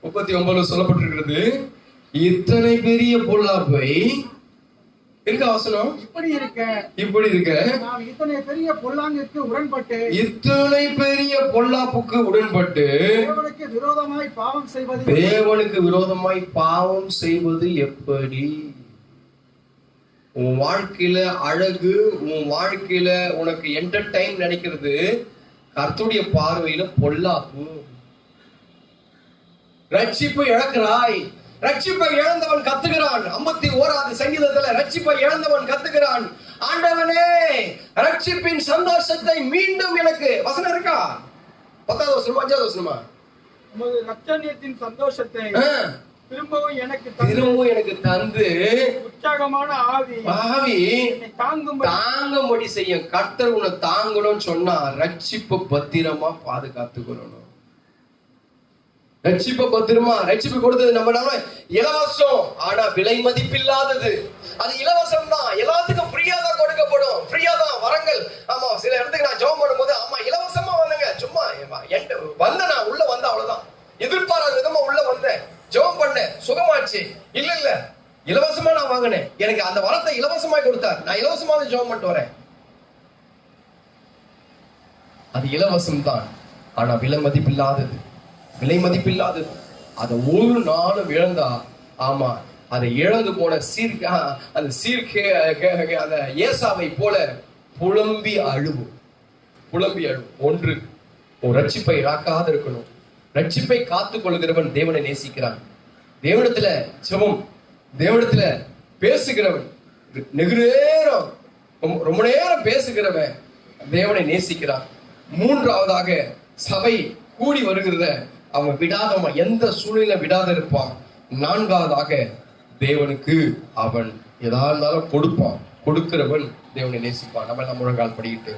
39 சொல்லப்பட்டிருக்கிறது, இத்தனை பெரிய பொல்லாப்பை இருக்க அவசரம் இப்படி இருக்க நான் இத்தனை பெரிய பொல்லாங்குக்கு உடன்பட்டு, இத்தனை பெரிய பொல்லாப்புக்கு உடன்பட்டு தேவனுக்கு விரோதமாய் பாவம் செய்வது எப்படி? உன் வாழ்க்கையில அழகு, உன் வாழ்க்கையில உனக்கு என்டர்டைன் நினைக்கிறது கர்த்தருடைய பார்வையில பொல்லாப்பு. ரட்சிப்பு இழக்கிறாய். ரட்சிப்பை இழந்தவன் கத்துகிறான். 51வது சங்கீதத்துல ரட்சிப்பை இழந்தவன் கத்துகிறான், ஆண்டவனே ரட்சிப்பின் சந்தோஷத்தை மீண்டும் எனக்கு. வசனம் இருக்கா? 10வது வசனமா 5வது வசனமா? உமது ரட்சணியத்தின் சந்தோஷத்தை திரும்பவும் எனக்கு தந்து உற்சாகமான ஆவி தாங்கும்படி செய்யும். கர்த்தர் உன்னை தாங்கணும்னு சொன்னா ரட்சிப்பு பத்திரமா பாதுகாத்துக்கணும். ரட்சிப்பு பத்திரமா, ரட்சிப்பு கொடுத்தது நம்மளால இலவசம், ஆனா விலை மதிப்பில்லாதது. அது இலவசம் தான், எல்லாத்துக்கும் ஃப்ரீயா தான் கொடுக்கப்படும், ஃப்ரீயா தான் வரங்கள். ஆமா, சில இடத்துக்கு நான் ஜெபம் பண்ணும்போது ஆமா இலவசமா வந்தேங்க, சும்மா வந்தேன், நான் உள்ள வந்தேன், அவ்வளவுதான். எதிர்பாராத விதமா உள்ள வந்தேன், ஜெபம் பண்ணேன், சுகமாச்சு. இல்ல இலவசமா நான் வாங்கினேன், எனக்கு அந்த வரத்தை இலவசமா கொடுத்தார், நான் இலவசமா ஜெபம் பண்ணிட்டு வரேன். அது இலவசம் தான். ஆனா விலை மதிப்பில்லாதது. அதை ஒரு நாளும் இழந்தா, ஆமா, அதை இழந்து போன அந்த அந்த ஏசாவை போல புலம்பி அழுவும். ஒன்று, உன் ரட்சிப்பை இழக்காத இருக்கணும். ரட்சிப்பை காத்துக் கொள்கிறவன் தேவனை நேசிக்கிறான். தேவனிடத்துல ஜெபம், தேவனிடத்துல பேசுகிறவன், ரொம்ப நேரம் பேசுகிறவன் தேவனை நேசிக்கிறான். மூன்றாவதாக, சபை கூடி வருகிறத அவன் விடாதவன், எந்த சூழ்நிலை விடாத இருப்பான். நான்காவதாக, தேவனுக்கு அவன் எதா இருந்தாலும் கொடுப்பான். கொடுக்கிறவன் தேவனை நேசிப்பான். நம்ம முழங்கால் படிக்கிட்டு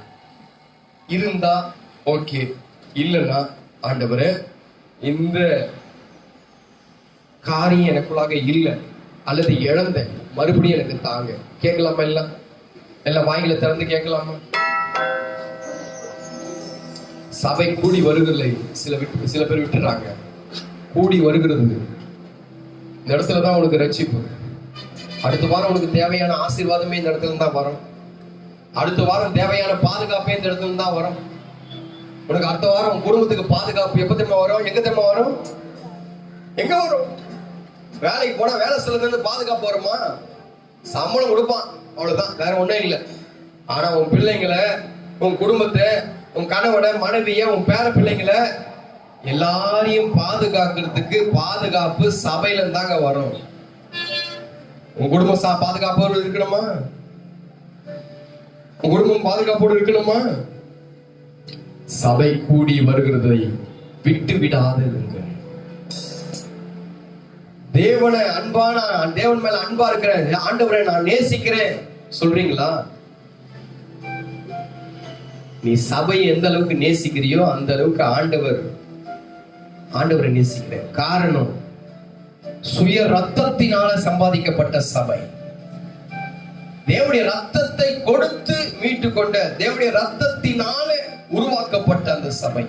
இருந்தா ஓகே, இல்லைன்னா ஆண்டவரே இந்த காரியம் எனக்குள்ளாக இல்லை அல்லது இழந்த, மறுபடியும் எனக்கு தாங்க. கேட்கலாமா? எல்லாம் வாயில திறந்து கேட்கலாமா? சபை கூடி வருகிறதில்லை. சில பேர் விட்டுறாங்க. கூடி வருகிறது இந்த இடத்துலதான் உனக்கு ரட்சிப்பு. அடுத்த வாரம் உனக்கு தேவையான ஆசீர்வாதமே இந்த இடத்துல தான் வரும். அடுத்த வாரம் தேவையான பாதுகாப்பே இந்த இடத்துல தான் வரும். உனக்கு அடுத்த வாரம் உன் குடும்பத்துக்கு பாதுகாப்பு எப்ப தெரியுமா வரும்? எங்க தெரியுமா வரும்? எங்க வரும்? வேலைக்கு போனா வேலை செலவு பாதுகாப்பு வருமா? சம்பளம் கொடுப்பான், அவ்வளவுதான், வேற ஒண்ணும் இல்லை. ஆனா உன் பிள்ளைங்களை, உன் குடும்பத்தை, உன் கணவனை, மனைவிய, உன் பேர பிள்ளைங்களை எல்லாரையும் பாதுகாக்கிறதுக்கு பாதுகாப்பு சபையில இருந்தாங்க வரும். உன் குடும்பம் பாதுகாப்போடு இருக்கணுமா? உன் குடும்பம் பாதுகாப்போடு இருக்கணுமா? சபை கூடி வருகிறதை விட்டு விடாதீங்க. தேவனை தேவன் மேல அன்பா இருக்கிறேன், ஆண்டவரை நான் நேசிக்கிறேன் சொல்றீங்களா? நீ சபையை எந்த அளவுக்கு நேசிக்கிறியோ அந்த அளவுக்கு ஆண்டவரை நேசிக்கிறேன். காரணம், சுய ரத்தத்தினால சம்பாதிக்கப்பட்ட சபை, தேவனுடைய ரத்தத்தை கொடுத்து மீட்டு கொண்ட, தேவனுடைய ரத்தத்தினால உருவாக்கப்பட்ட அந்த சபை.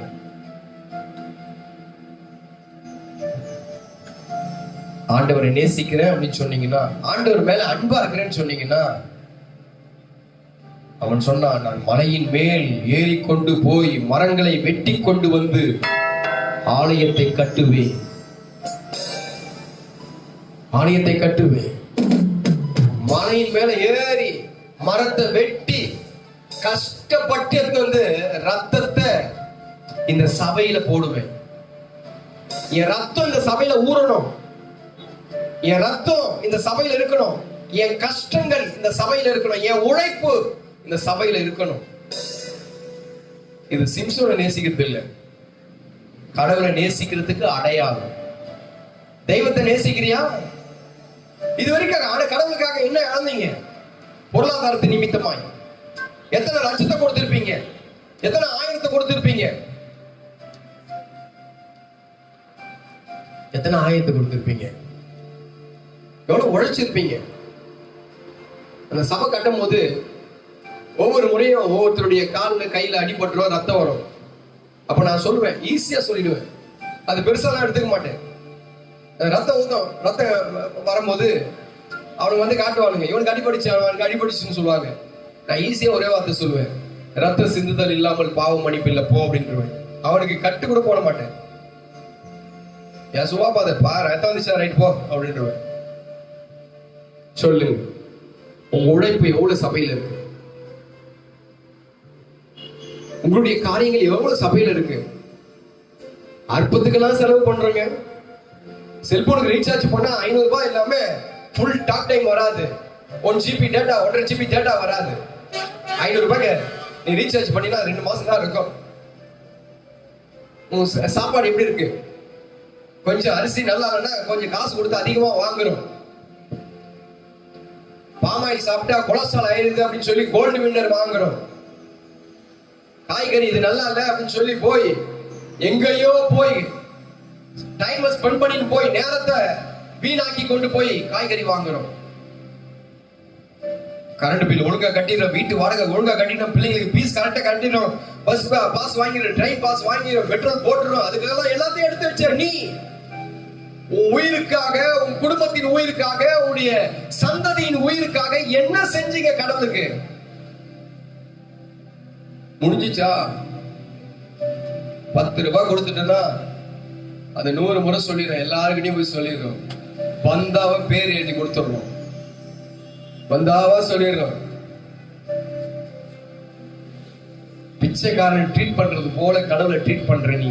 ஆண்டவரை நேசிக்கிறேன் அப்படின்னு சொன்னீங்கன்னா, ஆண்டவர் மேல அன்பா இருக்கிறேன்னு சொன்னீங்கன்னா, அவன் சொன்னான், நான் மலையின் மேல் ஏறிக்கொண்டு போய் மரங்களை வெட்டி கொண்டு வந்து ஆலயத்தை கட்டுவேன். மலையின் மேல ஏறி மரத்தை வெட்டி கஷ்டப்பட்டு வந்து ரத்தத்தை இந்த சபையில போடுவேன். என் ரத்தம் இந்த சபையில ஊறணும், என் ரத்தம் இந்த சபையில இருக்கணும், என் கஷ்டங்கள் இந்த சபையில இருக்கணும், என் உழைப்பு இந்த சபையில இருக்கணும். இது சிம்சோனை நேசிக்கிறது இல்லை, கடவுளை நேசிக்கிறதுக்கு அடையாளம். தெய்வத்தை நேசிக்கிறியா? இது வரைக்கும் கடவுளுக்காக என்ன இழந்தீங்க? பொருளாதாரத்தை நிமித்தமாய் எத்தனை லட்சத்தை கொடுத்திருப்பீங்க, எத்தனை ஆயிரத்தை கொடுத்திருப்பீங்க, எவ்வளவு உழைச்சிருப்பீங்க. அந்த சபை கட்டும் போது ஒவ்வொரு முறையும் ஒவ்வொருத்தருடைய காலில் கையில அடிபட்டுரும், ரத்தம் வரும். அப்ப நான் சொல்லுவேன், ஈஸியா சொல்லிடுவேன், அது பெருசா நான் எடுத்துக்க மாட்டேன். ரத்தம் வரும்போது அவனுக்கு வந்து காட்டுவானுங்க, இவனுக்கு அடிபடிச்சு, அவனுக்கு அடிபடிச்சுன்னு சொல்லுவாங்க. நான் ஈஸியா ஒரே வார்த்தை சொல்லுவேன், ரத்த சிந்துதல் இல்லாமல் பாவம் மன்னிப்பு இல்லை போ அப்படின்ட்டுருவேன். அவனுக்கு கட்டு கூட போட மாட்டேன். என் சுவா பாத ரத்தம் வந்துச்சா, ரைட் போ அப்படின்ட்டுருவேன். சொல்லுங்க, உங்க உழைப்பு எவ்வளவு சபையில இருக்கு? உங்களுடைய காரியங்கள் எவ்வளவு சபையில இருக்கு? அற்புதத்துக்கெல்லாம் செலவு பண்றோங்க. செல்போனுக்கு ரீசார்ஜ் பண்ணா 500 ரூபாய் இல்லாம ஃபுல் டாக் டைம் வராது. 1 GB டேட்டா, 1.5 GB டேட்டா வராது. 500 ரூபாய்க்கு நீ ரீசார்ஜ் பண்ணினா 2 மாசம் தான் இருக்கும். சாப்பாடு எப்படி இருக்கு? கொஞ்சம் அரிசி நல்லா இல்லைன்னா கொஞ்சம் காசு கொடுத்து அதிகமா வாங்குறோம். பாமாயில் சாப்பிட்டா கொலஸ்ட்ரால் ஆயிருது அப்படின்னு சொல்லி கோல்டு வின்னர் வாங்குறோம். காய்கறி இது நல்லா இல்ல அப்படின்னு சொல்லி போய் எங்கேயோ போய் டைம் ஸ்பெண்ட் பண்ணிட்டு போய் நேரத்தை வீணாக்கி கொண்டு போய் காய்கறி வாங்குறோம். கரண்ட் பில் ஒழுங்கா கட்டிடுறோம், வீட்டு வாடகை ஒழுங்கா கட்டிடுறோம், பிள்ளைங்களுக்கு பீஸ் கரெக்டா கட்டிடுறோம், பஸ் பாஸ் வாங்கிடுறோம், ட்ரெயின் பாஸ் வாங்கிடுறோம், பெட்ரோல் போட்டுறோம். அதுக்கெல்லாம் எல்லாத்தையும் எடுத்து வச்ச நீ உன் உயிருக்காக, உன் குடும்பத்தின் உயிருக்காக, உன்னுடைய சந்ததியின் உயிருக்காக என்ன செஞ்சீங்க கடவுளுக்கு? முடிஞ்சிச்சா? 10 ரூபாய் கொடுத்துட்டேன்னா அது 100 முறை சொல்லிடுறோம், எல்லாருக்கிட்டையும் போய் சொல்லிடுறோம். பந்தாவ பேர் எழுதி கொடுத்துடுறோம், பந்தாவா சொல்லிடுறோம். பிச்சைக்காரன் ட்ரீட் பண்றது போல கடவுளை ட்ரீட் பண்ற நீ.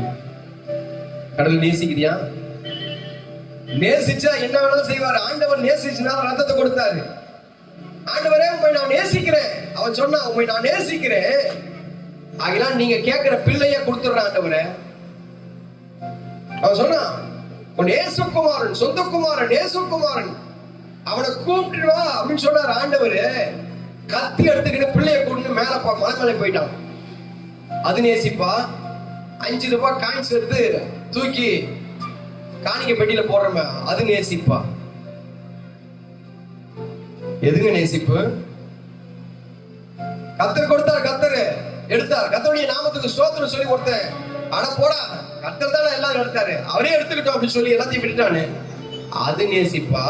கடவுள் நேசிக்கிறியா? நேசிச்சா என்ன வேணாலும் செய்வாரு. ஆண்டவர் நேசிச்சுனா ரத்தத்தை கொடுத்தாரு. ஆண்டவரே உண்மை நான் நேசிக்கிறேன், அவன் சொன்னா உண்மை நான் நேசிக்கிறேன், ஆகிலாம் நீங்க கேட்கிற பிள்ளைய கொடுத்துடுற ஆண்டவரே. அவன் சொன்னா உன் நேசகுமாரன், சொந்த குமாரன், நேசகுமாரன், அவனை கூப்பிட்டு வா அப்படின்னு சொன்னார் ஆண்டவரு. கத்தி எடுத்துக்கிட்டு பிள்ளைய கூட்டு மேல மலை மேலே போயிட்டான். அது நேசிப்பா? 5 ரூபாய் காயின்ஸ் எடுத்து தூக்கி காணிக்க பெட்டியில போடுறமே அது நேசிப்பா? எதுங்க நேசிப்பு? கத்தர் கொடுத்தார், கத்தர் எடுத்தார், கத்தருடைய நாமத்துக்கு ஸ்தோத்திரம் சொல்லி ஒருத்தன் அட போடா கத்தர் தான் எல்லாரும் எடுத்தாரு, அவரே எடுத்துக்கிட்டோம் அப்படின்னு சொல்லி எல்லாத்தையும் விட்டுட்டானு அது நேசிப்பா?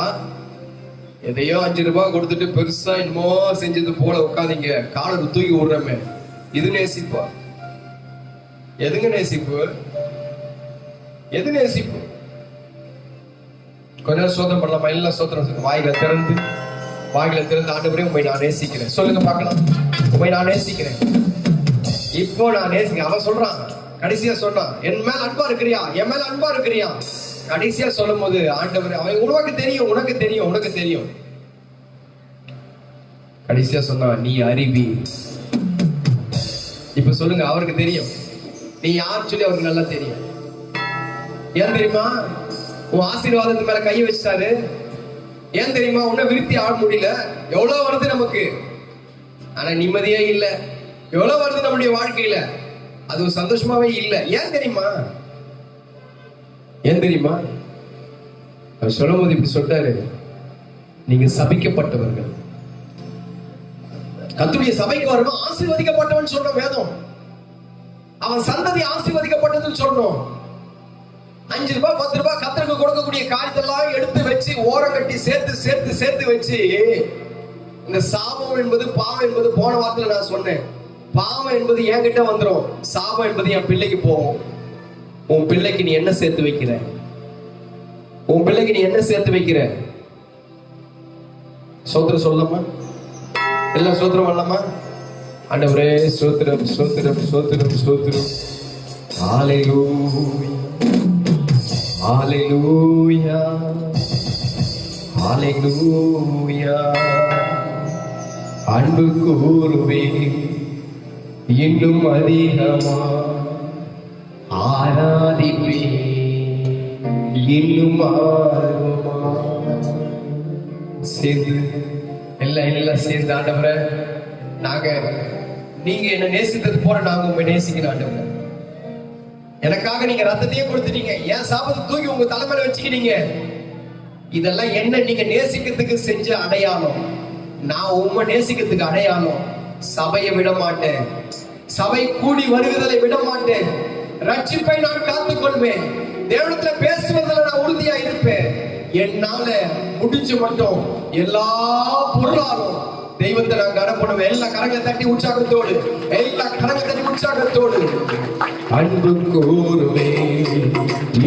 எதையோ 5 ரூபாய் கொடுத்துட்டு பெருசா என்னமோ செஞ்சது போல உட்காந்தீங்க காலை தூக்கி விடுறமே இது நேசிப்பா? எதுங்க நேசிப்பு? எது நேசிப்பு? கொஞ்ச நேரம் சோதனை பண்ணலாமா? எல்லாம் சோதனை வாயில திறந்து ஆண்டவரே உண்மை நான் நேசிக்கிறேன் சொல்லுங்க பார்க்கலாம். உண்மை நான் நேசிக்கிறேன், இப்போ நான் நேசிக்கிறேன். அவன் சொல்றான், கடைசியா சொன்னான் என் மேல அன்பா இருக்கிறியா, என் மேல அன்பா இருக்கிறியா. கடைசியா சொல்லும் போது ஆண்டவர் அவன் உனக்கு தெரியும், உனக்கு தெரியும், உனக்கு தெரியும். கடைசியா சொன்னா நீ அறிவி. இப்ப சொல்லுங்க, அவருக்கு தெரியும் நீ யார் சொல்லி அவருக்கு நல்லா தெரியும். ஏன் தெரியுமா? உன் ஆசீர்வாதத்து மேல கையை வச்சிட்டாரு. ஏன் தெரியுமா? உன்னை விருத்தி ஆட முடியல. எவ்வளவு வருது நமக்கு, ஆனா நிம்மதியே இல்ல. எவ்வளவு வருது நம்முடைய வாழ்க்கையில, அது ஒரு சந்தோஷமாவே இல்ல. ஏன் தெரியுமா? ஏன் தெரியுமா? அவர் சொல்லும் போது இப்படி சொல்றாரு, நீங்க சபிக்கப்பட்டவர்கள். கர்த்தருடைய சபைக்கு வரும்போது ஆசீர்வதிக்கப்பட்டவன் சொல்ற வேதம். அவன் சந்ததி ஆசீர்வதிக்கப்பட்டதுன்னு சொல்றோம். 5 ரூபாய் 10 ரூபாய் கர்த்தருக்கு கொடுக்கக்கூடிய காரியத்தெல்லாம் எடுத்து வச்சு ஓரம் கட்டி சேர்த்து வச்சு, இந்த சாபம் என்பது பாவம் என்பது போன வாரத்துல நான் சொன்னேன். பாவம் என்பது என்கிட்ட வந்துடும், சாபம் என்பது என் பிள்ளைக்கு போகும். உன் பிள்ளைக்கு நீ என்ன சேர்த்து வைக்கிற? உன் பிள்ளைக்கு நீ என்ன சேர்த்து வைக்கிற? சோத்திரம் சொல்லலாமா? எல்லாம் சோத்திரம் பண்ணலாமா? ஆண்டவரே ஸ்தோத்திரம் ஸ்தோத்திரம் ஸ்தோத்திரம் ஸ்தோத்திரம். ஹalleluya ஹalleluya ஹalleluya. அன்பு கூறுவே இன்னும் அதிகமா, ஆராதிப்பே இன்னும் ஆர்வமா. சேர்ந்து எல்லாம் சேர்ந்து ஆண்டவரே, நீங்க என்ன நேசித்தது போல நாங்க உங்க நேசிக்கிறோம் ஆண்டவரே. எனக்காக நீங்க ரத்தத்தையே கொடுத்துட்டீங்க, ஏன் சாபத்தை தூக்கி உங்க தலைமையில வச்சுக்கிட்டீங்க. இதெல்லாம் என்ன நீங்க நேசிக்கிறதுக்கு செஞ்ச அடையாளம். நான் உண்மை நேசிக்கிறதுக்கு அடையாளம். சபையை விட மாட்டேன், சபை கூடி வருகிறதை விட மாட்டேன், ரட்சிப்பை நான் காத்துக் கொள்வேன், தேவனத்துல பேசுவதில் நான் உறுதியா இருப்பேன். என்னால முடிஞ்சு மட்டும் எல்லா பொருளாலும் தெய்வத்தை நான் கனப்படுவேன். எல்லா கரங்களை தட்டி உற்சாகத்தோடு, எல்லா கரங்களை தட்டி உற்சாகத்தோடு. அன்பு கூறுவே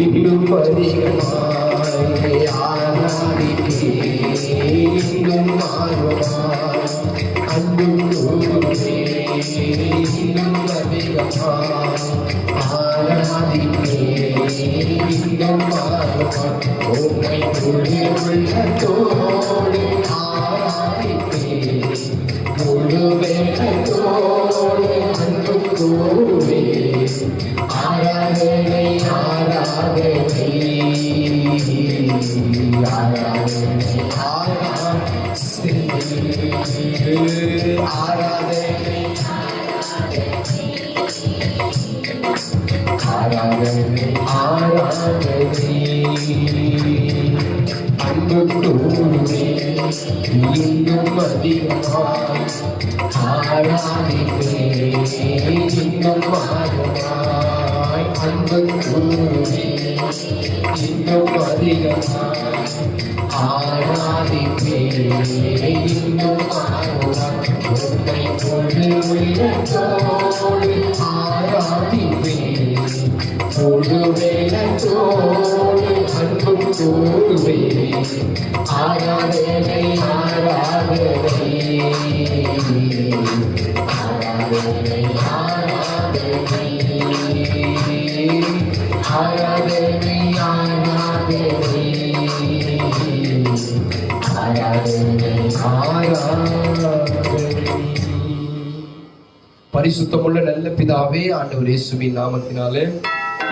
இன்னும் அதிகமாய், ஆராதிப்பே இன்னும் ஆர்வமாய். அன்பு கூறுவே இன்னும் அதிகமாய், ஆராதிப்பே இன்னும் ஆர்வமாய். உம்மை முழு உள்ளத்தோடு ஆராதிப்பே, முழு வேகத்தோடு அன்பு கூறுவே. ஆராதனை ஆராதனை ஆராதனை ஆராதனை ஆராதனை ஆராதனை. அன்பு கூறுவே இன்னும் அதிகமாய், ஆராதிப்பே இன்னும் ஆர்வமாய். அன்பு கூறுவே இன்னும் அதிகமாய், ஆராதிப்பே இன்னும் ஆர்வமாய். உம்மை முழு உள்ளத்தோடு ஆராதிப்பே, ஆராதனை ஆராதனை ஆராதனை ஆராதனை ஆராதனை ஆராதனை ஆராதனை. பரிசுத்தமுள்ள நல்ல பிதாவே, ஆண்டவர் இயேசுவின் நாமத்தினாலே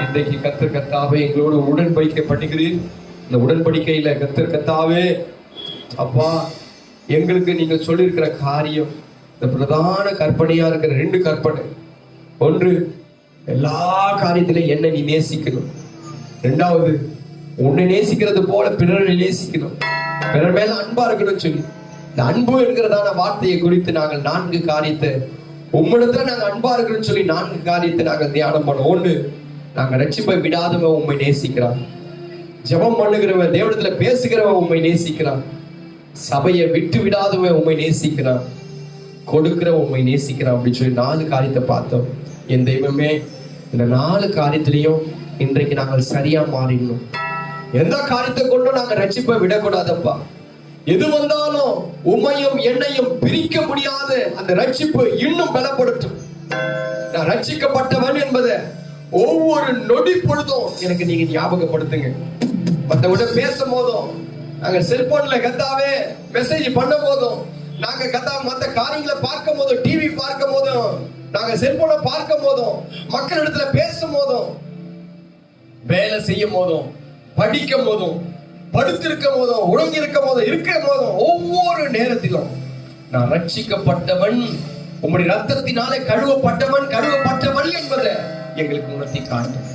இன்றைக்கு கர்த்தர் கர்த்தாவே எங்களோடு உடன்படிக்கை பண்ணுகிறீர். இந்த உடன்படிக்கையில கர்த்தர் கர்த்தாவே அப்பா எங்களுக்கு நீங்க சொல்லியிருக்கிற காரியம், இந்த பிரதான கற்பனையா இருக்கிற 2 கற்பனை. ஒன்று, எல்லா காரியத்திலும் என்ன நீ நேசிக்கணும். 2வது, உன்னை நேசிக்கிறது போல பிறரை நேசிக்கணும், பிறர் மேல அன்பா இருக்கணும்னு சொல்லி இந்த அன்பு என்கிறதான வார்த்தையை குறித்து நாங்கள் 4 காரியத்தை உம்மிடத்துல நாங்க அன்பா இருக்கணும்னு சொல்லி 4 காரியத்தை நாங்கள் தியானம் பண்ணோம். 1, நாங்க ரட்சிப்பை விடாதவன் உண்மை நேசிக்கிறான். ஜெபம் பண்ணுகிறவன், தேவனிடத்துல பேசுகிறவன் உண்மை நேசிக்கிறான். சபையை விட்டு விடாதவன் உண்மை நேசிக்கிறான். கொடுக்கிற உண்மை நேசிக்கிறான் அப்படின்னு சொல்லி 4 காரியத்தை பார்த்தோம். என் தெய்வமே, இந்த 4 காரியத்திலையும் இன்றைக்கு நாங்கள் சரியா மாறிடணும். எந்த காரியத்தை கொண்டும் நாங்க ரட்சிப்பை விடக்கூடாதப்பா. எது வந்தாலும் உம்மையும் என்னையும் பிரிக்க முடியாத அந்த ரட்சிப்பு இன்னும் பலப்படுத்தும். நான் ரட்சிக்கப்பட்டவன் என்பதை ஒவ்வொரு நொடி பொழுதும் எனக்கு நீங்க ஞாபகப்படுத்துங்க. மற்றவிட பேசும் போதும், நாங்க செல்போன்ல கத்தாவே மெசேஜ் பண்ண போதும், நாங்க கத்தா மற்ற காரியங்களை பார்க்கும் போதும், டிவி பார்க்கும் போதும், நாங்க செல்போனை பார்க்கும் போதும், மக்களிடத்துல பேசும் போதும், வேலை செய்யும் போதும், படிக்கும் போதும், படுத்திருக்கும் போதும், உறங்கியிருக்கும் போதும், இருக்கிற போதும், ஒவ்வொரு நேரத்திலும் நான் ரட்சிக்கப்பட்டவன், உம்முடைய ரத்தத்தினாலே கழுவப்பட்டவன் என்பதை எங்களுக்கு உணர்த்தி காட்டும்.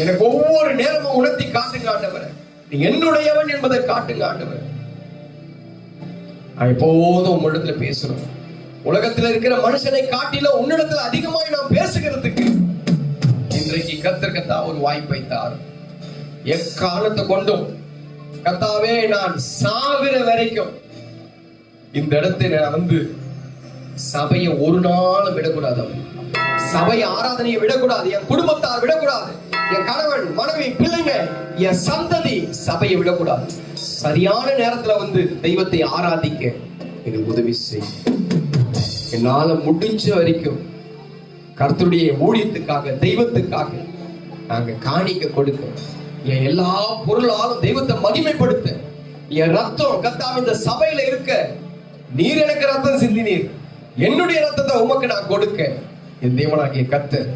எனக்கு ஒவ்வொரு நேரமும் உணர்த்தி காட்டுங்க ஆண்டவரே. நீ என்னுடையவன் என்பதை காட்டுங்க ஆண்டவரே. எப்போதும் உன்னிடத்துல பேசணும். உலகத்துல இருக்கிற மனுஷனை காட்டிலும் உன்னிடத்துல அதிகமாய் நாம் பேசுகிறதுக்கு இன்றைக்கு கர்த்தர் கத்தா ஒரு வாய்ப்பை தார். எக்காலத்தை கொண்டும் கத்தாவே நான் சாகிற வரைக்கும் இந்த இடத்தை நான் வந்து சபையை ஒரு நாளும் விடக்கூடாது. சபை ஆராதனையை விடக்கூடாது. என் குடும்பத்தார் விடக்கூடாது. என் கணவன், மனைவி, பிள்ளைங்க, என் சந்ததி சபையை விடக்கூடாது. சரியான நேரத்துல வந்து தெய்வத்தை ஆராதிக்க இது உதவி செய்யும். என்னால முடிஞ்ச வரைக்கும் கர்த்தருடைய ஊழியத்துக்காக, தெய்வத்துக்காக நாங்க காணிக்க கொடுக்க, என் எல்லா பொருளாலும் தெய்வத்தை மகிமைப்படுத்த, என் ரத்தம் கத்தாம இந்த சபையில இருக்க, நீர் எனக்கு ரத்தம் சிந்தினீர், என்னுடைய ரத்தத்தை உமக்கு நான் கொடுக்க, என் தேவனாகிய கர்த்தர்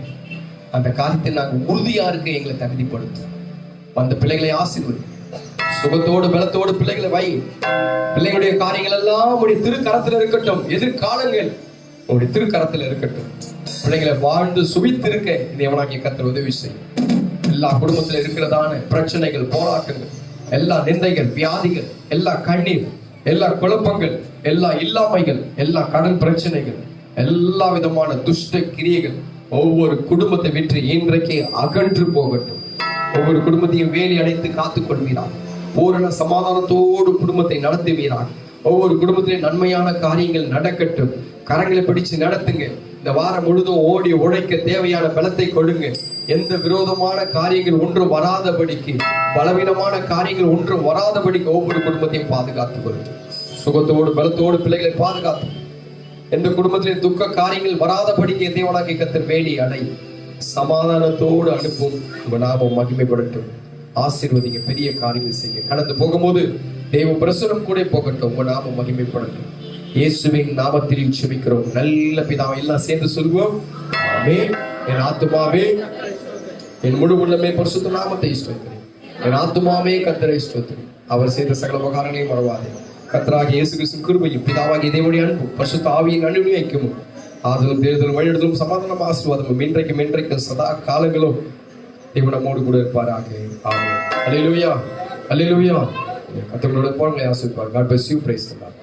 அந்த காரியத்தை நாங்கள் உறுதியா இருக்க எங்களை தகுதிப்படுத்தும். அந்த பிள்ளைகளை ஆசீர்வதி, சுகத்தோடு பலத்தோடு பிள்ளைகளை வை. பிள்ளைகளுடைய காரியங்கள் எல்லாம் உடைய திருக்கரத்துல இருக்கட்டும். எதிர்காலங்கள் உடைய திருக்கரத்துல இருக்கட்டும். பிள்ளைகளை வாழ்ந்து சுபித்திருக்க தேவனாகிய கர்த்தர் உதவி செய்யும். எல்லா குடும்பத்துல இருக்கிறதான பிரச்சனைகள், போராட்டங்கள், எல்லா நிந்தைகள், வியாதிகள், எல்லா கண்ணீர், எல்லா குழப்பங்கள், எல்லா இல்லாமைகள், எல்லா கடன் பிரச்சனைகள், எல்லா விதமான துஷ்ட கிரியைகள் ஒவ்வொரு குடும்பத்தை விட்டு இன்றைக்கு அகன்று போகட்டும். ஒவ்வொரு குடும்பத்தையும் வேலி அடைத்து காத்துக் கொள்வீராக. பூரண சமாதானத்தோடு குடும்பத்தை நடத்துவீராக. ஒவ்வொரு குடும்பத்திலும் நன்மையான காரியங்கள் நடக்கட்டும். கரங்களை பிடிச்சு நடத்துங்க. இந்த வாரம் முழுதும் ஓடி உழைக்க தேவையான பலத்தை கொடுங்க. எந்த விரோதமான காரியங்கள் ஒன்றும் வராதபடிக்கு, பலவீனமான காரியங்கள் ஒன்றும் வராதபடிக்கு ஒவ்வொரு குடும்பத்தையும் பாதுகாத்துக் கொள்ளுங்க. சுகத்தோடு பலத்தோடு பிள்ளைகளை பாதுகாத்து, எந்த குடும்பத்திலே துக்க காரியங்கள் வராதபடிக்கு தேவனாகிய கர்த்தர் வேலி அடை சமாதானத்தோடு அனுப்பும். உங்க நாமம் மகிமைப்படட்டும். ஆசீர்வதிங்க, பெரிய காரியங்கள் செய்ய. கடந்து போகும்போது தேவ பிரசுரம் கூட போகட்டும். உங்க நாமம் மகிமைப்படட்டும். இயேசுவின் நாமத்தில் ஜெபிக்கிறோம் நல்ல பிதாவே. எல்லாம் சேர்ந்து சொல்லுவோம், ஆமென். என் ஆத்துமாவே என் முழு உள்ளமே பரிசுத்த நாமத்தை ஸ்தோத்திரி. என் ஆத்துமாவே கர்த்தரை ஸ்தோத்திரி. அவர் செய்த சகல உபகாரங்களையும் மறவாதே. கர்த்தராகிய இயேசு கிறிஸ்துவின் கிருபையும், பிதாவாகிய தேவனுடைய அன்பும், பரிசுத்த ஆவியின் அன்பின் ஐக்கியமும், ஆதலும் தேர்தலும் வழிநடத்தலும் சமாதானம் ஆசீர்வாதமும் இன்றைக்கும் சதா காலங்களும் தேவன் நம்மோடு கூட இருப்பாராக. ஆமென். அல்லேலூயா, அல்லேலூயா. கர்த்தரோட போங்களை ஆசீர்வதிப்பார். God bless you. Praise the Lord.